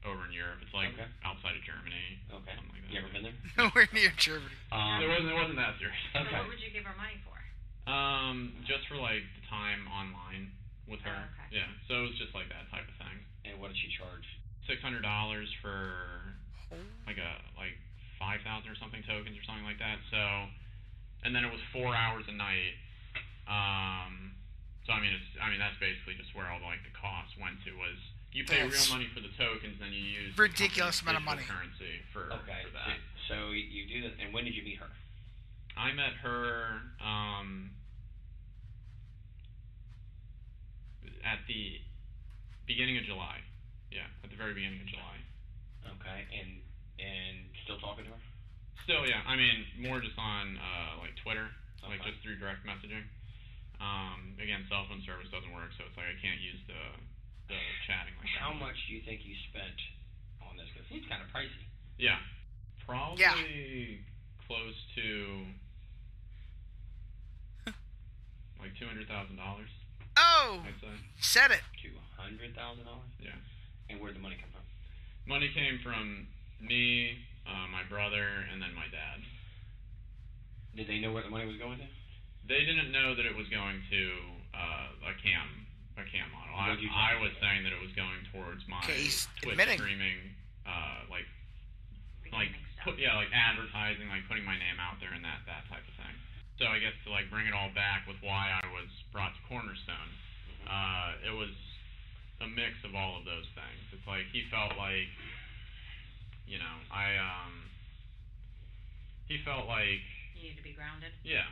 over in Europe. It's like Okay. outside of Germany. Okay. Something like that. You ever been there? Nowhere near Germany. It wasn't that serious. So Okay. what would you give her money for? Just for like the time online with her. Oh, okay. Yeah. So it was just like that type of thing. And what did she charge? $600 for like 5,000 or something tokens or something like that. So, and then it was 4 hours a night. So I mean that's basically just where all the costs went to, was you pay That's real money for the tokens, then you use ridiculous the amount of company's money. digital currency for Okay. that. So you do that, and when did you meet her? I met her at the beginning of July. Yeah, at the very beginning of July. Okay. And still talking to her? Still, yeah. I mean, more just on Twitter, Okay. just through direct messaging. Again, cell phone service doesn't work, so it's like I can't use the chatting like that. How much do you think you spent on this? Because it seems kind of pricey. Yeah, probably close to like $200,000. Oh, I'd say. said it. $200,000. Yeah. And where'd the money come from? Money came from me, my brother, and then my dad. Did they know where the money was going to? They didn't know that it was going to a cam model. What did you I tell was them? saying that it was going towards my Okay, he's Twitch admitting. streaming, Beginning stuff. advertising, putting my name out there and that type of thing. So I guess to bring it all back with why I was brought to Cornerstone, it was a mix of all of those things. It's like he felt like, he felt like, You need to be grounded. yeah.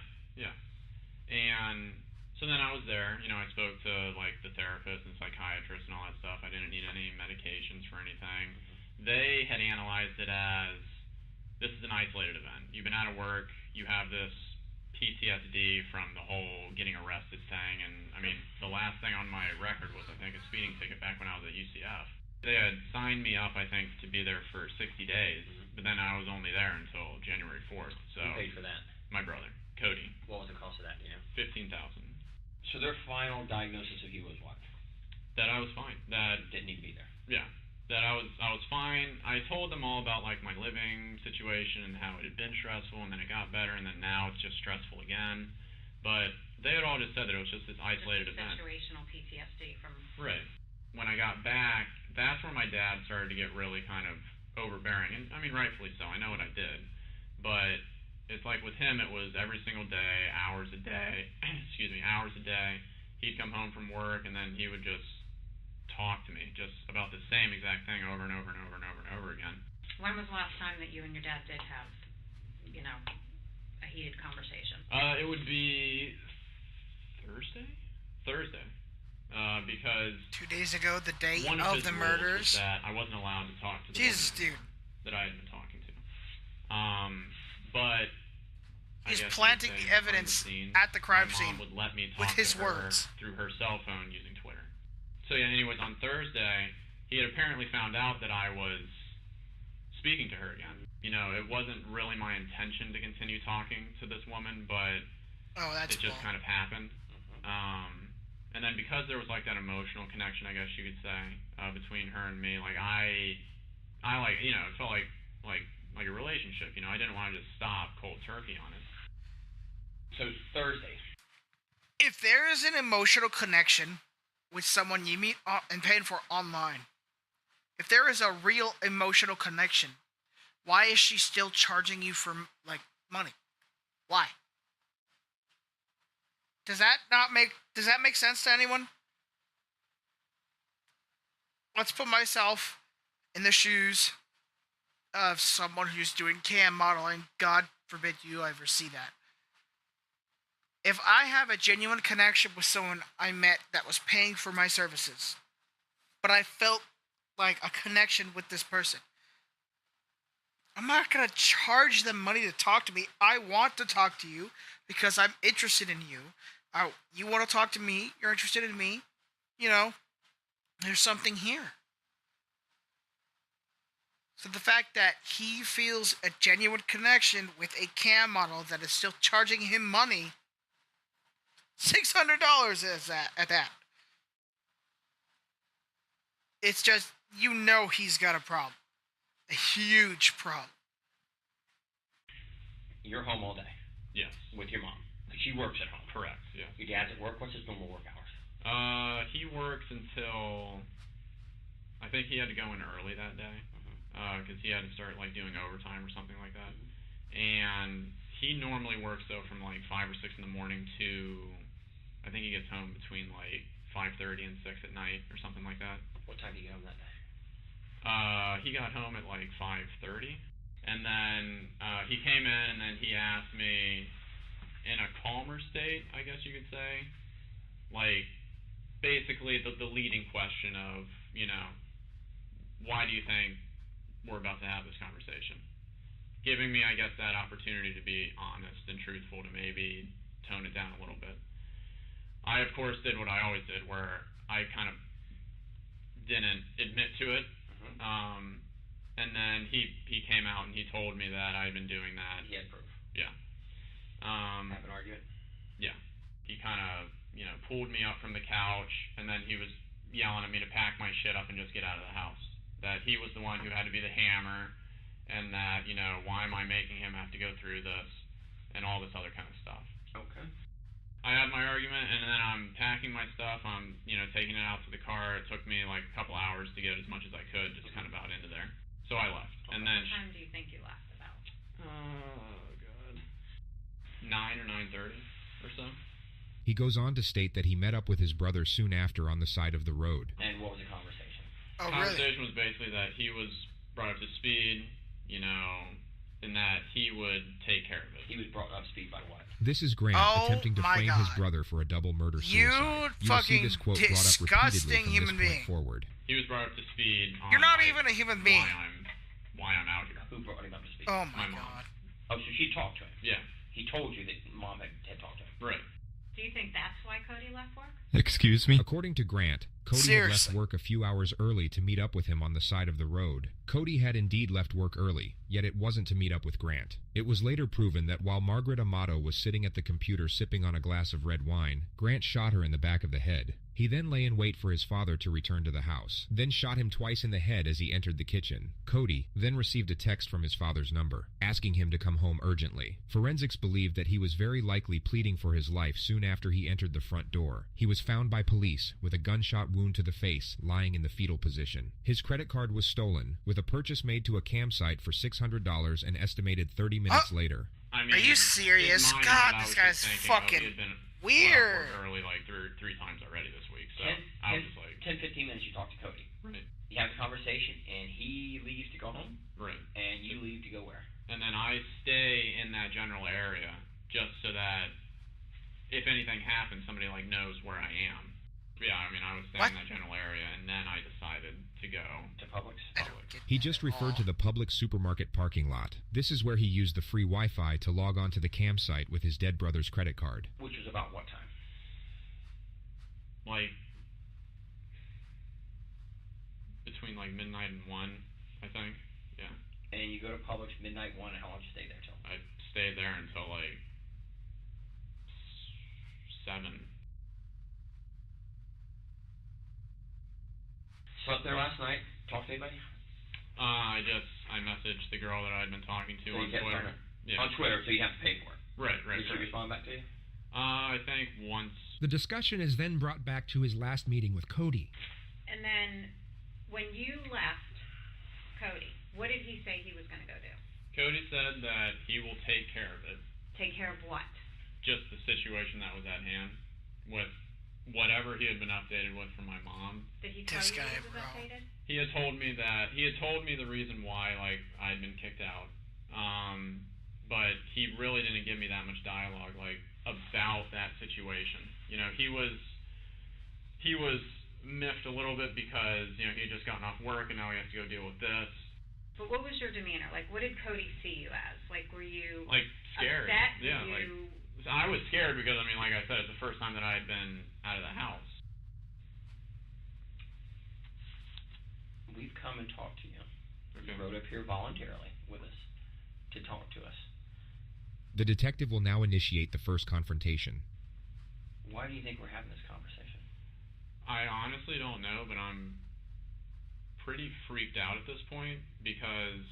And so then I was there, I spoke to the therapist and psychiatrist and all that stuff. I didn't need any medications for anything. They had analyzed it as, this is an isolated event. You've been out of work, you have this PTSD from the whole getting arrested thing, and I mean, the last thing on my record was, I think, a speeding ticket back when I was at UCF. They had signed me up, I think, to be there for 60 days, but then I was only there until January 4th, so... Who paid for that? My brother, Cody. What was the cost of that, do you know? $15,000. So their final diagnosis of you was what? That I was fine. That, Didn't need to be there. yeah. That I was fine. I told them all about my living situation and how it had been stressful, and then it got better, and then now it's just stressful again. But they had all just said that it was just this isolated Just event. situational PTSD from. Right. When I got back, that's where my dad started to get really kind of overbearing, and I mean rightfully so. I know what I did, but it's like with him, it was every single day, hours a day. Hours a day. He'd come home from work, and then he would just talk to me just about the same exact thing over and over and over and over and over again. When was the last time that you and your dad did have, a heated conversation? It would be Thursday, because 2 days ago, the day one of his the rules murders. was that I wasn't allowed to talk to the Jesus, woman dude. that I had been talking to. But I He's guess you could planting say the behind evidence scenes, at the crime my scene mom would let me with talk his to her words. through her cell phone using Twitter. So yeah, anyways, on Thursday, he had apparently found out that I was speaking to her again. It wasn't really my intention to continue talking to this woman, but Oh, that's it just cool. kind of happened. And then because there was that emotional connection, I guess you could say, between her and me, I it felt like a relationship. I didn't want to just stop cold turkey on it. So Thursday. If there is an emotional connection with someone you meet and paying for online, if there is a real emotional connection, why is she still charging you for money? Why? Does that make sense to anyone? Let's put myself in the shoes of someone who's doing cam modeling. God forbid you ever see that. If I have a genuine connection with someone I met that was paying for my services, but I felt like a connection with this person, I'm not going to charge them money to talk to me. I want to talk to you because I'm interested in you. You want to talk to me. You're interested in me. You know, there's something here. So the fact that he feels a genuine connection with a cam model that is still charging him money, $600 is that at that. It's just, you know, he's got a problem. A huge problem. You're home all day Yes. with your mom. She works at home. Correct. Yeah. Your dad's at work. What's his normal work hours? He works until I think he had to go in early that day because he had to start like doing overtime or something like that. And he normally works though from like 5 or 6 in the morning to I think he gets home between like 5:30 and 6 at night or something like that. What time do you get home that day? He got home at like 5:30, and then he came in and then he asked me in a calmer state, I guess you could say, like basically the leading question of, you know, why do you think we're about to have this conversation? Giving me, I guess, that opportunity to be honest and truthful to maybe tone it down a little bit. I, of course, did what I always did, where I kind of didn't admit to it. And then he came out and he told me that I had been doing that. He had proof. Yeah. Have an argument? Yeah. He kind of, you know, pulled me up from the couch, and then he was yelling at me to pack my shit up and just get out of the house. That he was the one who had to be the hammer, and that, you know, why am I making him have to go through this, and all this other kind of stuff. Okay. I had my argument, and then I'm packing my stuff. I'm, you know, taking it out to the car. It took me like a couple hours to get as much as I could, just kind of out into there. So I left, and then. What time do you think you left about? Oh God. 9 or 9:30 or so. He goes on to state that he met up with his brother soon after on the side of the road. And what was the conversation? Oh, The really? conversation was basically that he was brought up to speed, you know, and that he would take care of it. He was brought up to speed by what? This is Grant Oh attempting to my frame his God. brother for a double murder You suicide. You will see fucking this quote brought up repeatedly disgusting from human this point being. forward. He was brought up to speed on You're not like, even a human being. why I'm out here. Who brought him up to speed? Oh my My mom. God. Oh, so she talked to him. Yeah, He told you that mom had talked to him. right. Do you think that's why Cody left work? Excuse me? According to Grant, Cody had left Seriously. work a few hours early to meet up with him on the side of the road. Cody had indeed left work early, yet it wasn't to meet up with Grant. It was later proven that while Margaret Amato was sitting at the computer sipping on a glass of red wine, Grant shot her in the back of the head. He then lay in wait for his father to return to the house, then shot him twice in the head as he entered the kitchen. Cody then received a text from his father's number, asking him to come home urgently. Forensics believed that he was very likely pleading for his life soon after he entered the front door. He was found by police with a gunshot wound to the face, lying in the fetal position. His credit card was stolen, with a purchase made to a campsite for $600 and estimated 30 minutes later. I mean, Are you serious? in my God, mind, I this was guy's just thinking, fucking he had been weird. well, early like three times already this week, so 10, I was just like, 10, 15 minutes you talk to Cody. right, You have the conversation, and he leaves to go home, right. and you leave to go where? And then I stay in that general area just so that if anything happens, somebody like knows where I am. Yeah, I mean, I was staying in that general area, and then I decided to go To Publix? I don't get He that just at referred to all. the public supermarket parking lot. This is where he used the free Wi-Fi to log on to the campsite with his dead brother's credit card. Which was about what time? like between like midnight and 1, I think. Yeah, And you go to Publix midnight 1, and how long did you stay there till? I stayed there until like 7. Slept there last night? Talked to anybody? I messaged the girl that I'd been talking to So on you kept Twitter. on Yeah. On Twitter, so you have to pay for it. Right. Did she respond back to you? I think once. The discussion is then brought back to his last meeting with Cody. And then, when you left Cody, what did he say he was going to go do? Cody said that he will take care of it. Take care of what? Just the situation that was at hand with whatever he had been updated with from my mom. Did he tell This you guy, it was bro. updated? He had told me the reason why like I'd been kicked out. But he really didn't give me that much dialogue like about that situation. You know, he was miffed a little bit because, you know, he had just gotten off work and now he has to go deal with this. But what was your demeanor? Like, what did Cody see you as? Like, were you Like, scared. upset? Yeah, Were like, you... I was scared because, I mean, like I said, it's the first time that I had been out of the house. We've come and talked to you. Okay. You rode up here voluntarily with us to talk to us. The detective will now initiate the first confrontation. Why do you think we're having this conversation? I honestly don't know, but I'm pretty freaked out at this point because,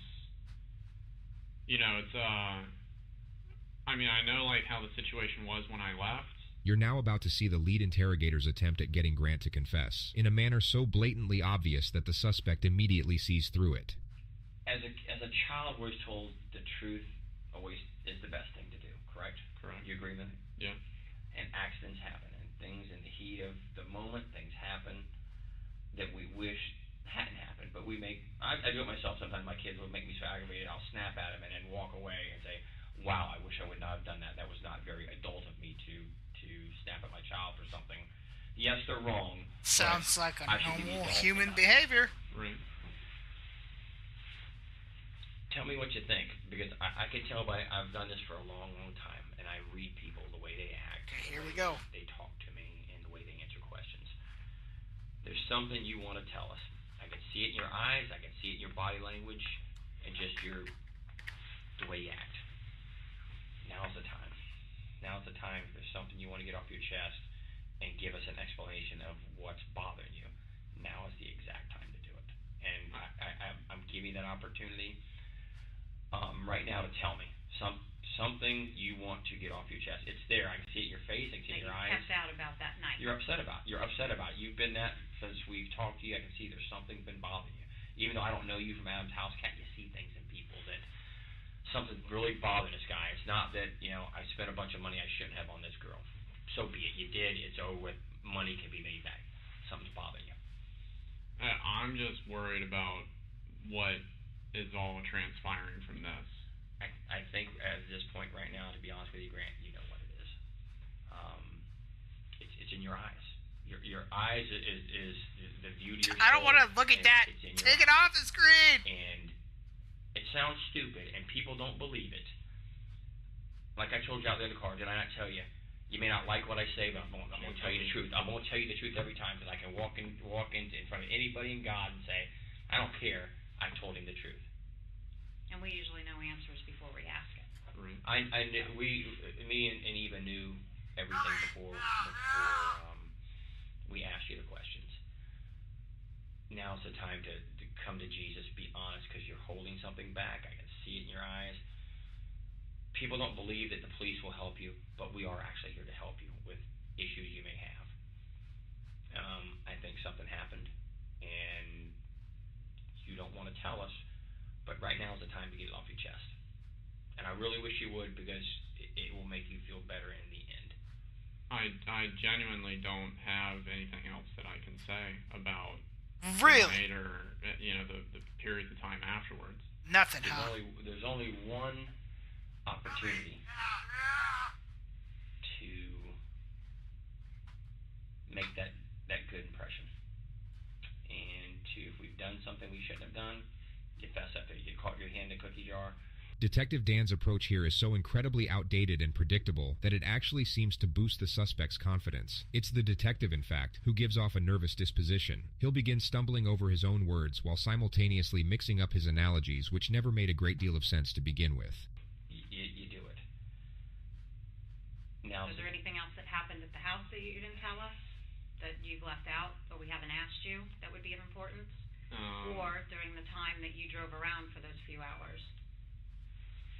you know, it's, I mean, I know, like, how the situation was when I left. You're now about to see the lead interrogator's attempt at getting Grant to confess, in a manner so blatantly obvious that the suspect immediately sees through it. As a child, we're told the truth always is the best thing to do, correct? Correct. You agree with me? Yeah. And accidents happen, and things in the heat of the moment, things happen that we wish hadn't happened. But I do it myself sometimes. My kids will make me so aggravated, I'll snap at them and then walk away and say, wow, I wish I would not have done that. That was not very adult of me to snap at my child for something. Yes, they're wrong. Sounds like a I should be normal adult human enough. behavior. Right. Tell me what you think, because I can tell I've done this for a long, long time, and I read people, the way they act. Okay, here we the way go. They talk to me, and the way they answer questions. There's something you want to tell us. I can see it in your eyes, I can see it in your body language, and just the way you act. Now's the time. Now's the time. If there's something you want to get off your chest and give us an explanation of what's bothering you, now is the exact time to do it. And I'm giving that opportunity right now to tell me something you want to get off your chest. It's there. I can see it in your face. I can see it in your eyes. kept out about that night. You're upset about it. You've been that since we've talked to you. I can see there's something been bothering you. Even though I don't know you from Adam's house, can't you see things in people that something's really bothering this guy? It's not that, you know, I spent a bunch of money I shouldn't have on this girl. So be it. You did. It's over with. Money can be made back. Something's bothering you. I'm just worried about what is all transpiring from this. I think at this point right now, to be honest with you, Grant, you know what it is. It's in your eyes. Your eyes is the view to your soul. I don't want to look at that. It's in your Take it eyes. off the screen. And it sounds stupid, and people don't believe it. Like I told you out there in the car, did I not tell you? You may not like what I say, but I'm going to tell you the truth. I'm going to tell you the truth every time, because I can walk in front of anybody in God and say, I don't care. I told him the truth. And we usually know answers before we ask it. Right. Me and Eva knew everything before we asked you the questions. Now's the time to come to Jesus, be honest, because you're holding something back. I can see it in your eyes. People don't believe that the police will help you, but we are actually here to help you with issues you may have. I think something happened, and you don't want to tell us, but right now is the time to get it off your chest. And I really wish you would, because it will make you feel better in the end. I genuinely don't have anything else that I can say about Really? the night or, you know, the periods of time afterwards. Nothing, huh? There's only one opportunity to make that good impression. And if we've done something we shouldn't have done, you fess up there. You caught your hand in the cookie jar. Detective Dan's approach here is so incredibly outdated and predictable that it actually seems to boost the suspect's confidence. It's the detective, in fact, who gives off a nervous disposition. He'll begin stumbling over his own words while simultaneously mixing up his analogies, which never made a great deal of sense to begin with. You do it. Now, Is there anything else that happened at the house that you didn't tell us, that you've left out, or we haven't asked you, that would be of importance? Or during the time that you drove around for those few hours?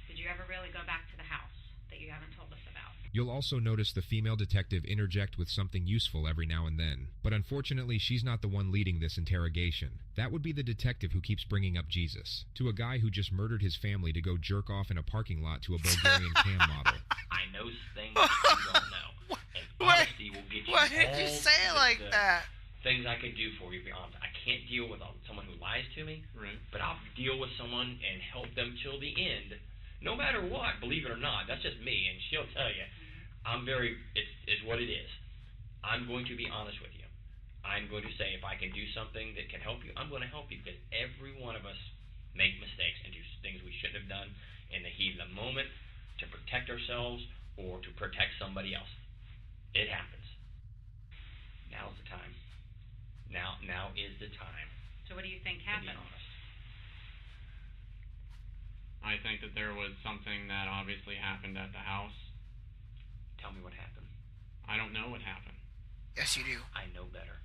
Did you ever really go back to the house that you haven't told us about? You'll also notice the female detective interject with something useful every now and then, but unfortunately she's not the one leading this interrogation. That would be the detective who keeps bringing up Jesus, to a guy who just murdered his family to go jerk off in a parking lot to a Bulgarian cam model. I know things that you don't know. And honesty will get you Why did you all say it like that? Things I could do for you, to be honest. I can't deal with someone who lies to me, Right. but I'll deal with someone and help them till the end, no matter what, believe it or not. That's just me, and she'll tell you. It's what it is. I'm going to be honest with you. I'm going to say, if I can do something that can help you, I'm going to help you, because every one of us make mistakes, and do things we shouldn't have done in the heat of the moment to protect ourselves or to protect somebody else. It happens. Now's the time. Now is the time. So what do you think To be happened? honest. I think that there was something that obviously happened at the house. Tell me what happened. I don't know what happened. Yes, you do. I know better.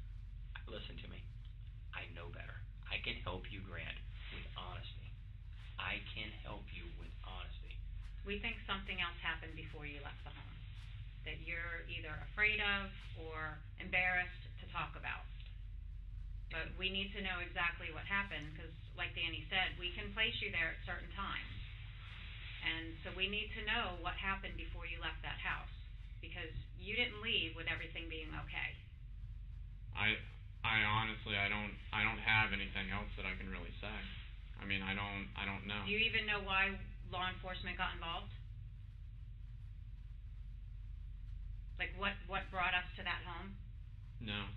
Listen to me. I know better. I can help you, Grant, with honesty. I can help you with honesty. We think something else happened before you left the home that you're either afraid of or embarrassed to talk about. But we need to know exactly what happened because, like Danny said, we can place you there at certain times. And so we need to know what happened before you left that house because you didn't leave with everything being okay. I honestly, I don't have anything else that I can really say. I mean, I don't know. Do you even know why law enforcement got involved? Like what brought us to that home? No.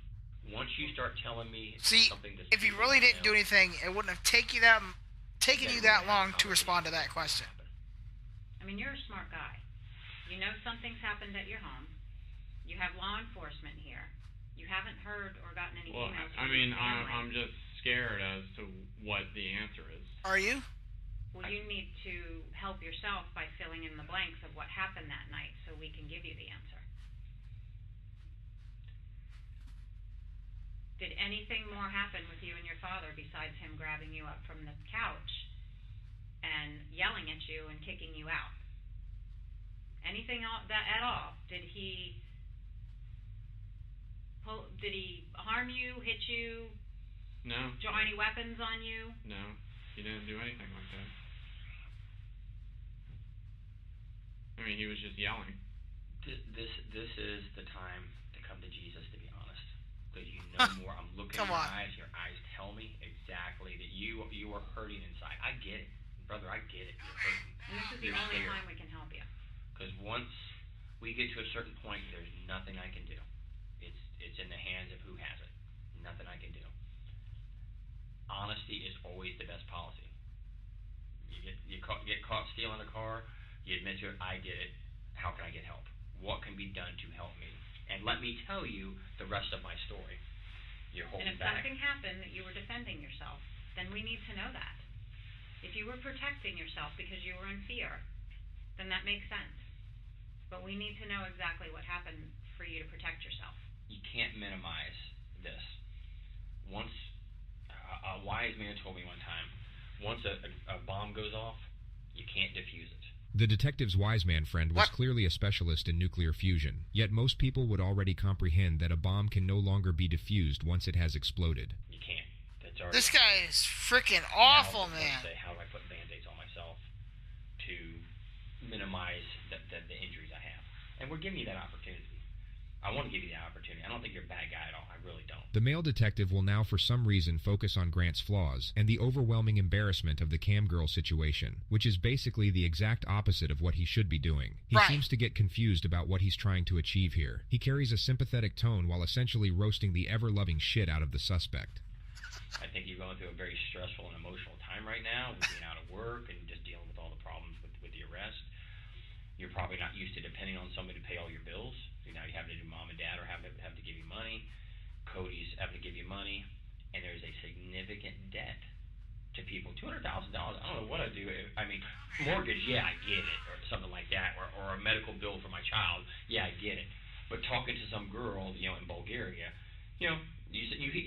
Once you start telling me See, something that's if you really didn't do anything, it wouldn't have taken you that long to respond to that question. I mean, you're a smart guy. You know something's happened at your home. You have law enforcement here. You haven't heard or gotten any Well, emails I from mean, your family. I'm just scared as to what the answer is. Are you? Well, you need to help yourself by filling in the blanks of what happened that night so we can give you the answer. Did anything more happen with you and your father besides him grabbing you up from the couch and yelling at you and kicking you out? Anything at all? Did he harm you, hit you, No. draw any weapons on you? No. He didn't do anything like that. I mean, he was just yelling. This is the time to come to Jesus, to be honest. Because you know more. I'm looking Come in your on. eyes. Your eyes tell me exactly that you are hurting inside. I get it. Brother, I get it. You're hurting. And this is the You're only scared. time we can help you. Because once we get to a certain point, there's nothing I can do. It's in the hands of who has it. Nothing I can do. Honesty is always the best policy. You get caught stealing a car, you admit to it, I did it. How can I get help? What can be done to help me? And let me tell you the rest of my story. You're And holding if back. something happened that you were defending yourself, then we need to know that. If you were protecting yourself because you were in fear, then that makes sense. But we need to know exactly what happened for you to protect yourself. You can't minimize this. Once a wise man told me one time, once a bomb goes off, you can't defuse it. The detective's wise man friend was What? clearly a specialist in nuclear fusion, yet most people would already comprehend that a bomb can no longer be defused once it has exploded. You can't. That's already. This guy is freaking Now, awful, let's man. Say, how do I put band-aids on myself to minimize the injuries I have? And we're giving you that opportunity. I want to give you that opportunity. I don't think you're a bad guy at all. I really don't. The male detective will now for some reason focus on Grant's flaws and the overwhelming embarrassment of the cam girl situation, which is basically the exact opposite of what he should be doing. He Right. seems to get confused about what he's trying to achieve here. He carries a sympathetic tone while essentially roasting the ever-loving shit out of the suspect. I think you're going through a very stressful and emotional time right now with being out of work and just dealing with all the problems with the arrest. You're probably not used to depending on somebody to pay all your bills. So now you have to do mom and dad or have to give you money. Cody's having to give you money. And there's a significant debt to people. $200,000, I don't know what I'd do. I mean, mortgage, yeah, I get it. Or something like that. Or a medical bill for my child, yeah, I get it. But talking to some girl, in Bulgaria, you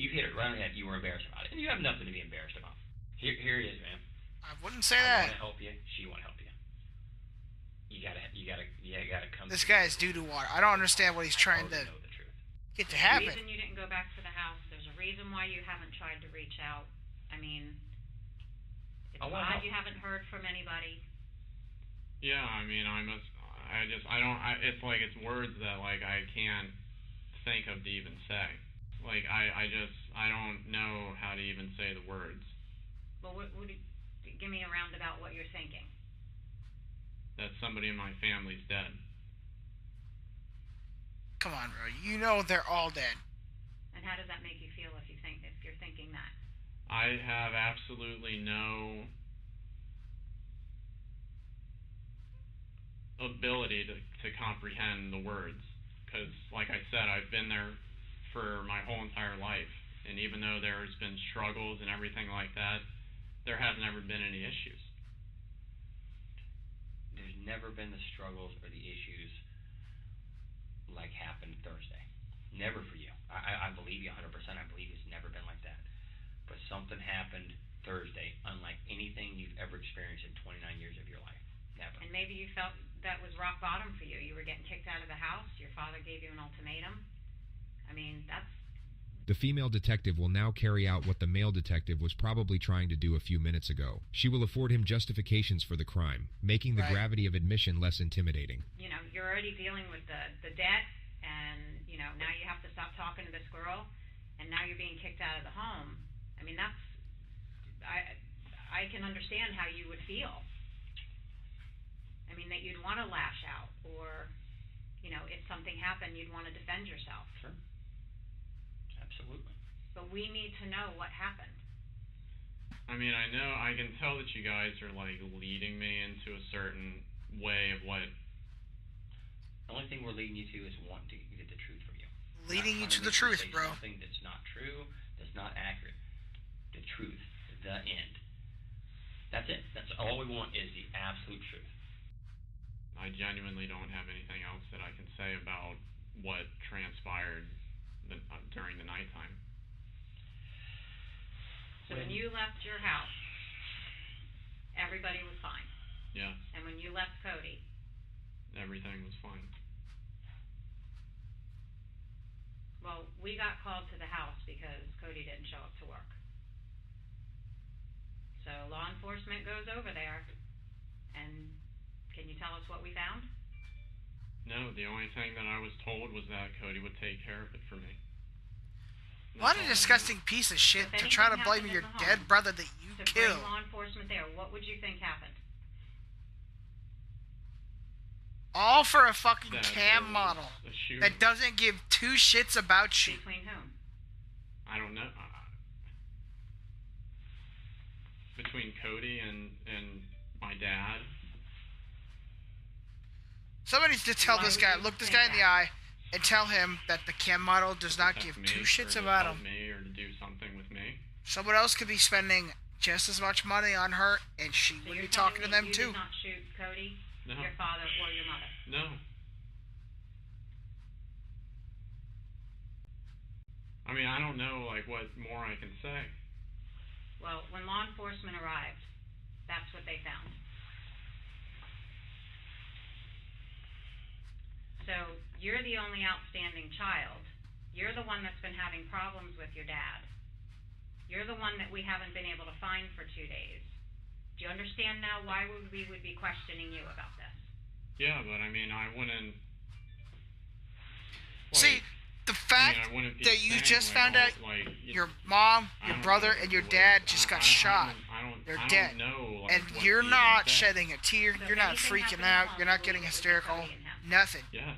hit it right on the head. You were embarrassed about it. And you have nothing to be embarrassed about. Here it is, man. I wouldn't say I that. want to help you. She want to help you. You gotta come. This to guy is doo-doo water. I don't understand what he's trying to know the truth. get to There's a happen. reason you didn't go back to the house. There's a reason why you haven't tried to reach out. I mean, it's I wanna odd help. you haven't heard from anybody. Yeah, I mean, it's like it's words that, like, I can't think of to even say. Like, I don't know how to even say the words. Well, give me a roundabout what you're thinking. That somebody in my family's dead. Come on, bro. You know they're all dead. And how does that make you feel if you're thinking that? I have absolutely no ability to comprehend the words, because like I said, I've been there for my whole entire life, and even though there's been struggles and everything like that, there has never been any issues. There's never been the struggles or the issues like happened Thursday. Never for you. I believe you 100%. I believe it's never been like that. But something happened Thursday unlike anything you've ever experienced in 29 years of your life. Never. And maybe you felt that was rock bottom for you. You were getting kicked out of the house. Your father gave you an ultimatum. I mean, that's... The female detective will now carry out what the male detective was probably trying to do a few minutes ago. She will afford him justifications for the crime, making the gravity of admission less intimidating. You know, you're already dealing with the debt, and, you know, now you have to stop talking to this girl, and now you're being kicked out of the home. I mean, that's... I can understand how you would feel. I mean, that you'd want to lash out, or, you know, if something happened, you'd want to defend yourself. Sure. Absolutely. But we need to know what happened. I mean, I can tell that you guys are, like, leading me into a certain way of what... The only thing we're leading you to is wanting to get the truth from you. Leading you Not to the trying truth, say bro. Something that's not true, that's not accurate. The truth, the end. That's it. That's all we want is the absolute truth. I genuinely don't have anything else that I can say about what transpired during the nighttime. So when you left your house, everybody was fine. Yeah, And when you left Cody, everything was fine. well, we got called to the house because Cody didn't show up to work. So law enforcement goes over there, and can you tell us what we found? No, the only thing that I was told was that Cody would take care of it for me. What a disgusting piece of shit If to try to anything blame happened your in the dead home, brother that you To killed. bring law enforcement there, what would you think happened? All for a fucking That cam there was model a shooting. that doesn't give two shits about you. Between whom? I don't know. Between Cody and my dad. Somebody needs to tell Why this would guy, you look this say guy in the that? eye, and tell him that the cam model does not protect give me, two or shits to about help him. me, or to do something with me. Someone else could be spending just as much money on her, and she So would you're be talking to telling me them you too. did not shoot Cody, No. your father, or your mother? No. I mean, I don't know, like, what more I can say. Well, when law enforcement arrived, that's what they found. So you're the only outstanding child. You're the one that's been having problems with your dad. You're the one that we haven't been able to find for 2 days. Do you understand now why we would be questioning you about this? Yeah, but I mean, I wouldn't. See, the fact I wouldn't be that you saying, just like, found all, out like, your mom, I your don't brother, know and your the dad way- just got I shot. don't They're I dead. don't know, like, And what you're to not even say. shedding a tear, So you're not anything freaking happened out, at you're home, not we getting would be hysterical, Cody and him. nothing. Yes.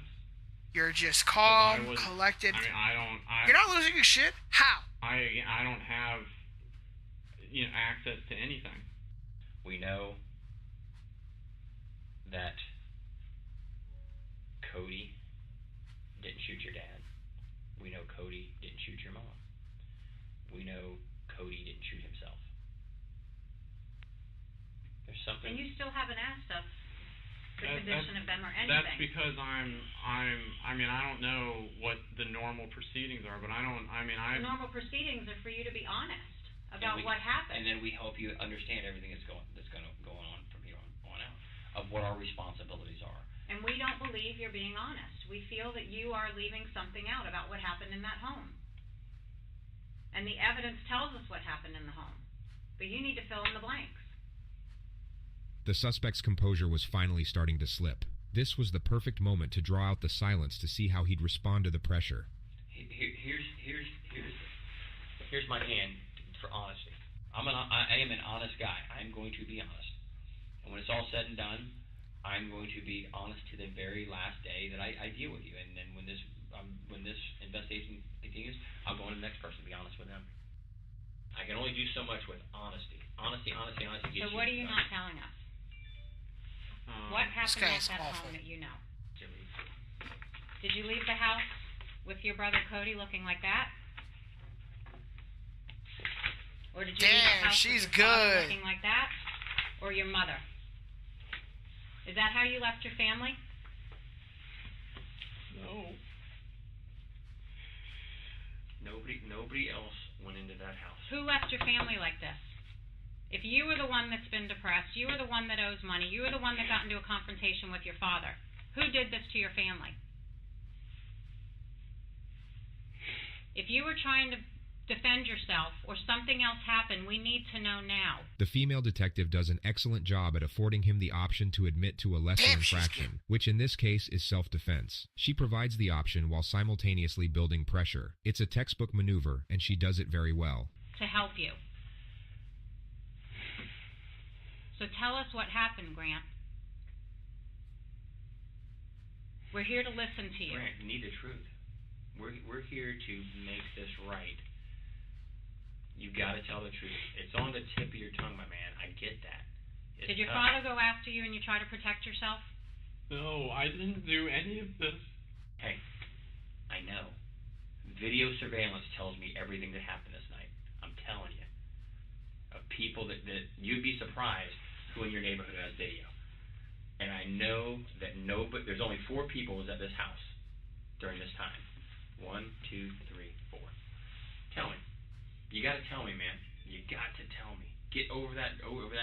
You're just I calm, was- collected. I mean, You're not losing your shit? How? I don't have, access to anything. We know that Cody didn't shoot your dad. We know Cody didn't shoot your mom. We know Cody didn't shoot himself. There's something. And you still haven't asked us the That- condition of them or anything. That's because I don't know what the normal proceedings are, but The normal proceedings are for you to be honest about what happened. And then we help you understand everything that's going on from here on out of what our responsibilities are. And we don't believe you're being honest. We feel that you are leaving something out about what happened in that home. And the evidence tells us what happened in the home. But you need to fill in the blanks. The suspect's composure was finally starting to slip. This was the perfect moment to draw out the silence to see how he'd respond to the pressure. Here's my hand for honesty. I am an honest guy. I'm going to be honest. And when it's all said and done, I'm going to be honest to the very last day that I deal with you. And then when this investigation continues, I'll go on to the next person and be honest with them. I can only do so much with honesty. Honesty gets So what are you done. not telling us? What happened at guy's that awful. home that you know? Did you leave the house with your brother Cody looking like that? Or did you leave Damn, the house she's with your father good. looking like that? Or your mother? Is that how you left your family? No. Nobody else went into that house. Who left your family like this? If you were the one that's been depressed, you were the one that owes money, you were the one that got into a confrontation with your father, who did this to your family? If you were trying to defend yourself or something else happened, we need to know now. The female detective does an excellent job at affording him the option to admit to a lesser Damn, she's infraction, which in this case is self-defense. She provides the option while simultaneously building pressure. It's a textbook maneuver, and she does it very well. To help you. So tell us what happened, Grant. We're here to listen to you. Grant, you need the truth. We're here to make this right. You got to tell the truth. It's on the tip of your tongue, my man. I get that. It's Did your tough. father go after you and you try to protect yourself? No, I didn't do any of this. Hey, I know. Video surveillance tells me everything that happened this night. I'm telling you. Of people that you'd be surprised who in your neighborhood has video. And I know that there's only 4 people was at this house during this time. 1, 2, 3, 4. Tell me. You got to tell me, man. You got to tell me. Get over that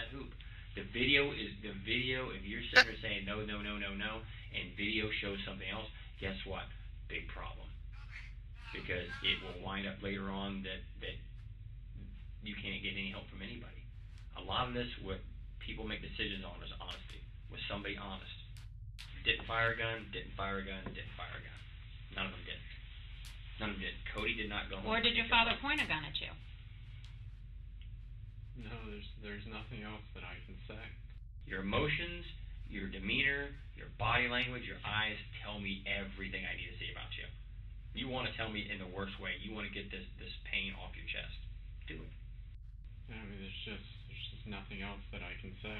hoop. The video. If you're sitting there saying no, and video shows something else, guess what? Big problem. Because it will wind up later on that you can't get any help from anybody. A lot of this, what people make decisions on, is honesty. Was somebody honest? Didn't fire a gun. None of them did. None of them did. Cody did not go home. Or did your father point a gun at you? No, there's nothing else that I can say. Your emotions, your demeanor, your body language, your eyes tell me everything I need to see about you. You want to tell me in the worst way. You want to get this pain off your chest. Do it. I mean, there's just nothing else that I can say.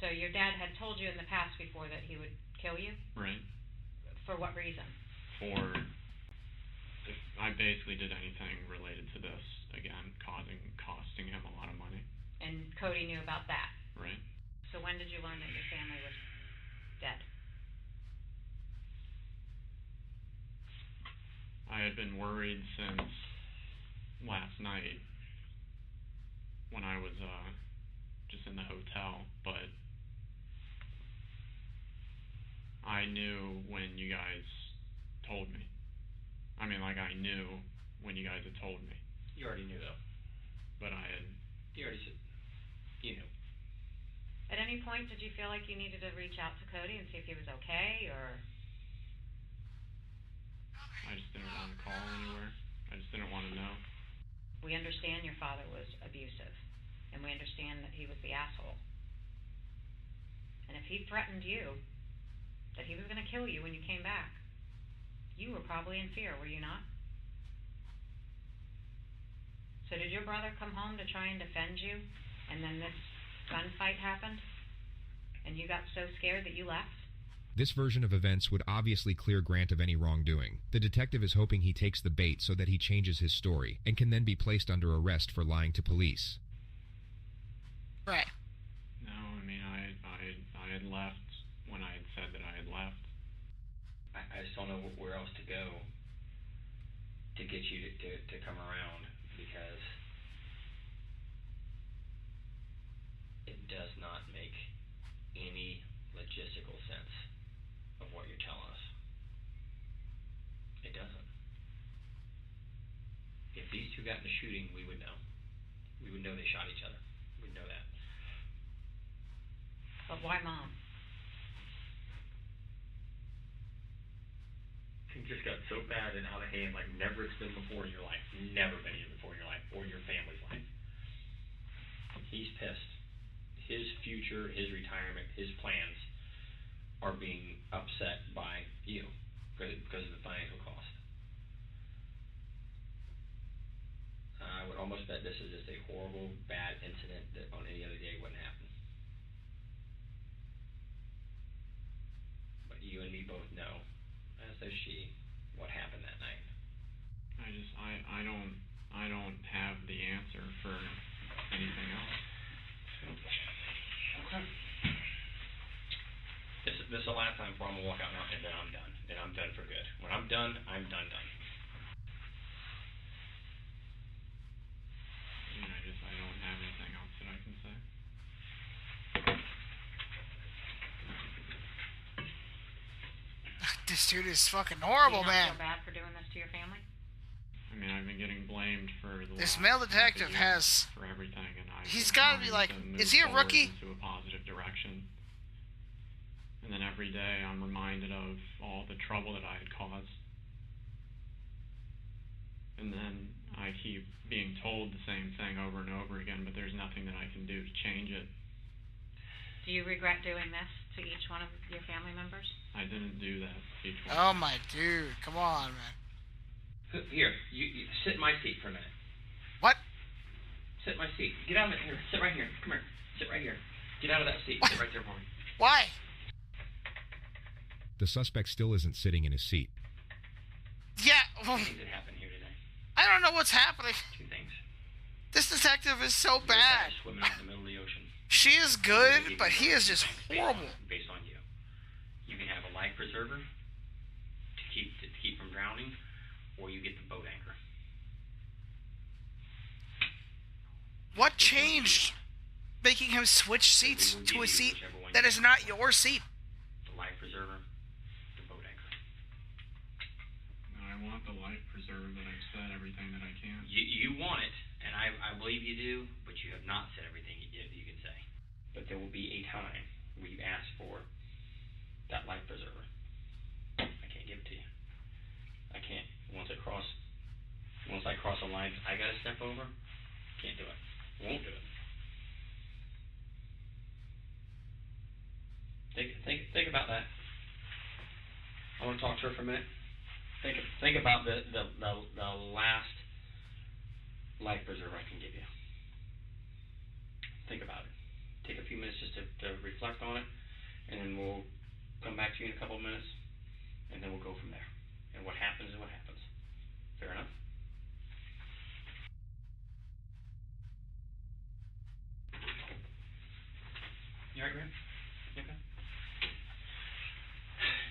So your dad had told you in the past before that he would kill you? Right. For what reason? For if I basically did anything related to this, again, costing him a lot of money. And Cody knew about that. Right. So when did you learn that your family was dead? I had been worried since last night when I was just in the hotel, but I knew when you guys told me. I mean, like, I knew when you guys had told me. You already knew, though. But You already said. You knew. At any point, did you feel like you needed to reach out to Cody and see if he was okay, or? I just didn't want to call anywhere. I just didn't want to know. We understand your father was abusive, and we understand that he was the asshole. And if he threatened you, that he was going to kill you when you came back, you were probably in fear, were you not? So did your brother come home to try and defend you, and then this gunfight happened, and you got so scared that you left? This version of events would obviously clear Grant of any wrongdoing. The detective is hoping he takes the bait so that he changes his story, and can then be placed under arrest for lying to police. Right. No, I mean, I had left when I had said that I had left. I just don't know where else to go to get you to come around, because it does not make any logistical sense of what you're telling us. It doesn't. If these two got in a shooting, we would know. We would know they shot each other. We'd know that. But why Mom? It just got so bad and out of hand, like never it's been before in your life. Never been here before in your life, or your family's life. He's pissed. His future, his retirement, his plans are being upset by you because of the financial cost. I would almost bet this is just a horrible, bad incident that on any other day wouldn't happen. But you and me both know, as does she, what happened that night. I don't have the answer for anything else. Okay. This is the last time before I'm gonna walk out now, and then I'm done. Then I'm done for good. When I'm done, I'm done. I don't have anything else that I can say. This dude is fucking horrible, Do you man. not feel bad for doing this to your family? I mean, I've been getting blamed for the This last male half a detective year has- for everything, and he's gotta be like, is he a rookie? Into a positive direction. And then every day I'm reminded of all the trouble that I had caused. And then I keep being told the same thing over and over again, but there's nothing that I can do to change it. Do you regret doing this to each one of your family members? I didn't do that to each one. Oh my dude, come on, man. Here, you sit in my seat for a minute. What? Sit in my seat. Get out of it. Here, sit right here. Come here. Sit right here. Get out of that seat. What? Sit right there for me. Why? The suspect still isn't sitting in his seat. Yeah, well, Two things that happened here today. I don't know what's happening. Two things. This detective is so There's a guy bad. swimming out in the middle of the ocean. She is good, but he is just horrible. Based on you. You can have a life preserver to keep from drowning, or you get the boat anchor. What changed making him switch seats to a seat that is not your seat? The life preserver, the boat anchor. No, I want the life preserver that I've said everything that I can. You want it, and I believe you do, but you have not said everything you can say. But there will be a time where you ask for that life preserver. I can't give it to you. I can't. Once I cross a line I gotta step over, can't do it. Won't do it. Think about that. I want to talk to her for a minute. Think about the last life preserver I can give you. Think about it. Take a few minutes just to reflect on it, and then we'll come back to you in a couple of minutes, and then we'll go from there. And what happens is what happens. Fair enough? You alright, Graham? You okay?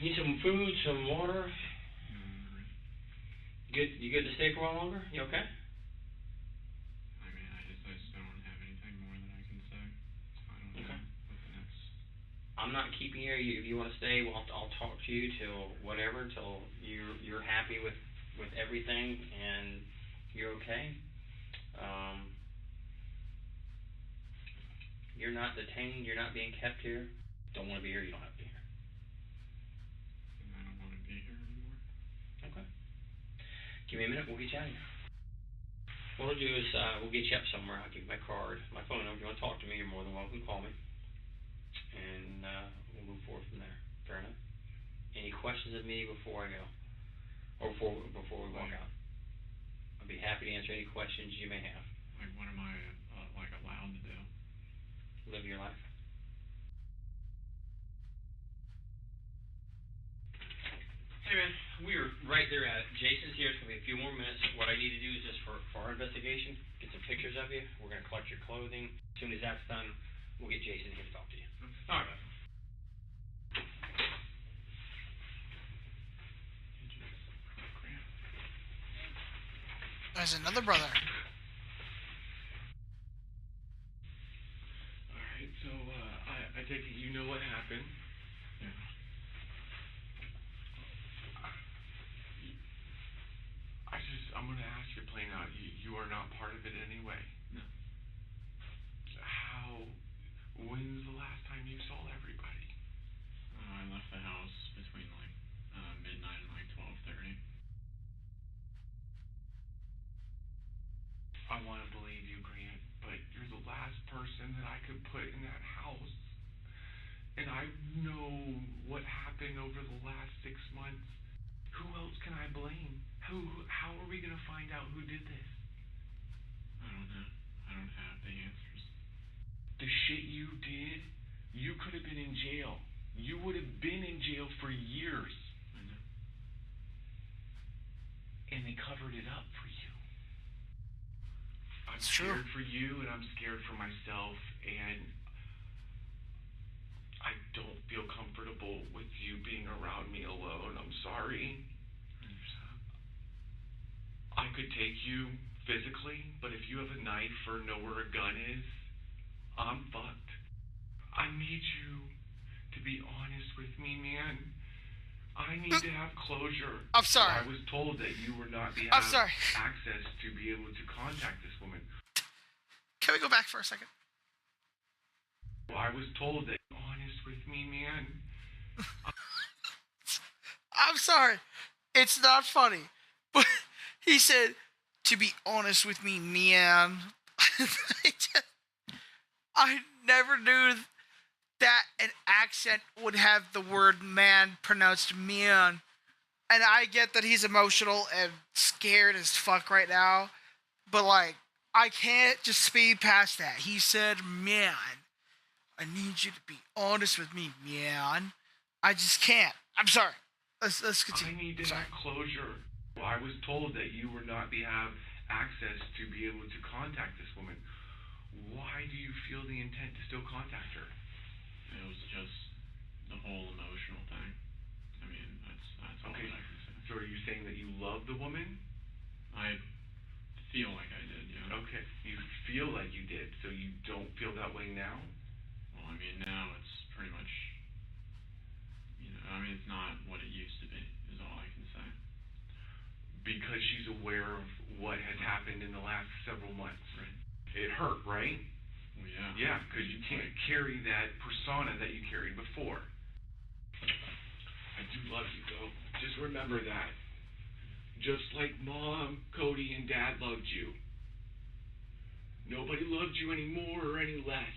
Need some food, some water? You good to stay for a while longer? You okay? I mean, I just don't have anything more that I can say. I don't know what the next... I'm not keeping you. If you want to stay, well, I'll talk to you till whatever, till you're happy with everything and you're okay. You're not detained. You're not being kept here. Don't want to be here. You don't have to be here. I don't want to be here anymore. Okay. Give me a minute. We'll get you out of here. What we'll do is we'll get you up somewhere. I'll give you my card, my phone number. If you want to talk to me, you're more than welcome to call me. And we'll move forward from there. Fair enough? Any questions of me before I go? Or before we walk out? I'd be happy to answer any questions you may have. Like, what am I, allowed to do? Live your life. Hey, man, we're right there at it. Jason's here. It's going to be a few more minutes. What I need to do is just for our investigation, get some pictures of you. We're going to collect your clothing. As soon as that's done, we'll get Jason here to talk to you. All right, man. There's another brother. Alright, so, I take it you know what happened. Yeah. I'm gonna ask you plain out, you are not part of it anyway. No. When's the last time you saw everybody? I left the house between, midnight and, 12:30. I want to believe you, Grant, but you're the last person that I could put in that house. And I know what happened over the last 6 months. Who else can I blame? How are we going to find out who did this? I don't know. I don't have the answers. The shit you did, you could have been in jail. You would have been in jail for years. I know. And they covered it up for you. I'm It's true. scared for you, and I'm scared for myself, and I don't feel comfortable with you being around me alone. I'm sorry. I could take you physically, but if you have a knife or know where a gun is, I'm fucked. I need you to be honest with me, man. I need to have closure. I'm sorry. I was told that you were not be I'm have sorry. access to be able to contact this woman. Can we go back for a second? I was told that honest with me, man. I'm sorry. It's not funny. But he said, to be honest with me, man. I never knew that an accent would have the word man pronounced man. And I get that he's emotional and scared as fuck right now. But, like, I can't just speed past that. He said, man. I need you to be honest with me, man. I just can't. I'm sorry. Let's continue. I need to Sorry. have closure. I was told that you were not be have access to be able to contact this woman. Why do you feel the intent to still contact her? It was just the whole emotional thing. I mean, that's all Okay. that I can say. So are you saying that you love the woman? I feel like I did, yeah. Okay. You feel like you did, so you don't feel that way now? Well, I mean, now it's pretty much, I mean, it's not what it used to be, is all I can say. Because she's aware of what has happened in the last several months. Right. It hurt, right? Well, yeah. Yeah, because you can't carry that persona that you carried before. I do love you, though. Just remember that. Just like Mom, Cody, and Dad loved you. Nobody loved you any more or any less.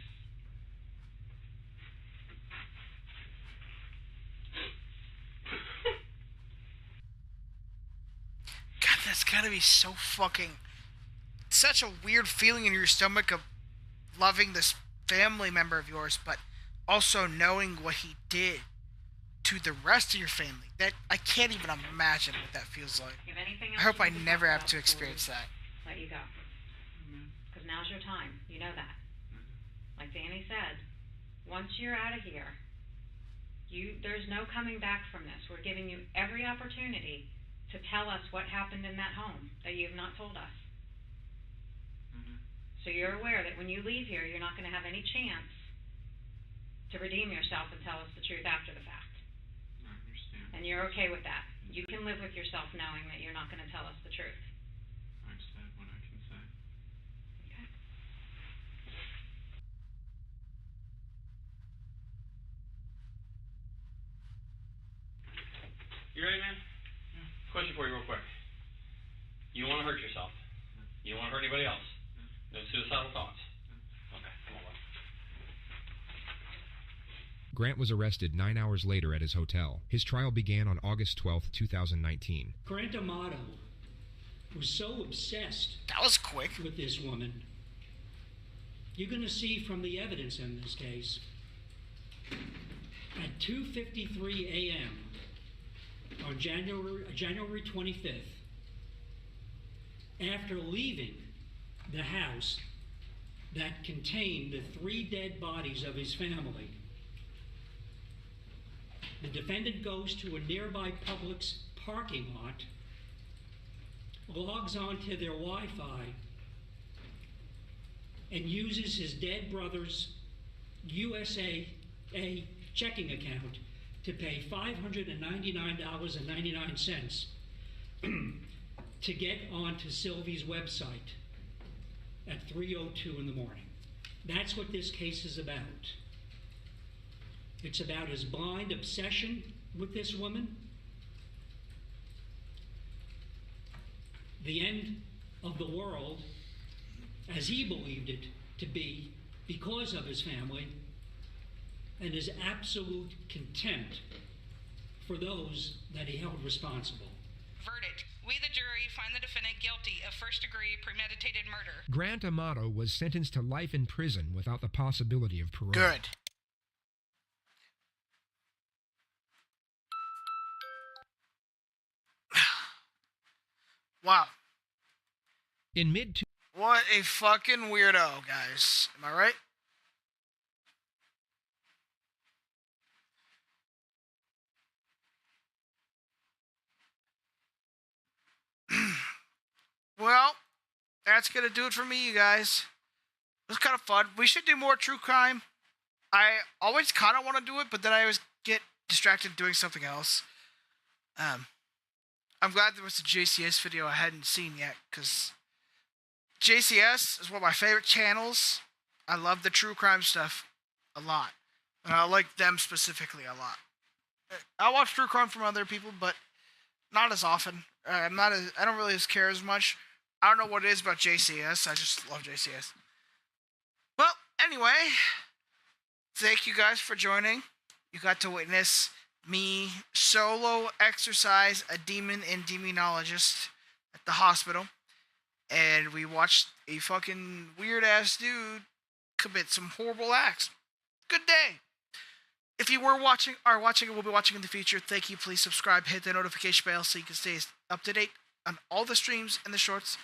God, that's gotta be so fucking... Such a weird feeling in your stomach of loving this family member of yours, but also knowing what he did to the rest of your family. That I can't even imagine what that feels like. If anything I else hope you I need never talk have about to before experience we that. Let you go. Because now's your time. You know that. Like Danny said, once you're out of here, there's no coming back from this. We're giving you every opportunity to tell us what happened in that home that you have not told us. So you're aware that when you leave here, you're not going to have any chance to redeem yourself and tell us the truth after the fact. I understand. And you're okay with that. You can live with yourself knowing that you're not going to tell us the truth. I've said what I can say. Okay. You ready, man? Yeah. Question for you real quick. You don't want to hurt yourself. You don't want to hurt anybody else. No suicidal thoughts. Okay, come on, bud. Grant was arrested 9 hours later at his hotel. His trial began on August 12, 2019. Grant Amato was so obsessed That was quick. with this woman. You're going to see from the evidence in this case, at 2:53 a.m. on January 25th, after leaving the house that contained the 3 dead bodies of his family, the defendant goes to a nearby Publix parking lot, logs onto their Wi-Fi, and uses his dead brother's USA checking account to pay $599.99 to get onto Sylvie's website at 3:02 in the morning. That's what this case is about. It's about his blind obsession with this woman, the end of the world as he believed it to be because of his family, and his absolute contempt for those that he held responsible. Verdict. We, the jury, find the defendant guilty of first-degree premeditated murder. Grant Amato was sentenced to life in prison without the possibility of parole. Good. Wow. In mid- What a fucking weirdo, guys. Am I right? Well, that's going to do it for me, you guys. It was kind of fun. We should do more true crime. I always kind of want to do it, but then I always get distracted doing something else. I'm glad there was a JCS video I hadn't seen yet, because JCS is one of my favorite channels. I love the true crime stuff a lot. And I like them specifically a lot. I watch true crime from other people, but not as often. I don't really care as much. I don't know what it is about JCS. I just love JCS. Well, anyway, thank you guys for joining. You got to witness me solo exercise a demon and demonologist at the hospital. And we watched a fucking weird-ass dude commit some horrible acts. Good day. If you were watching, are watching, and will be watching in the future, thank you. Please subscribe, hit the notification bell so you can stay up to date on all the streams and the shorts.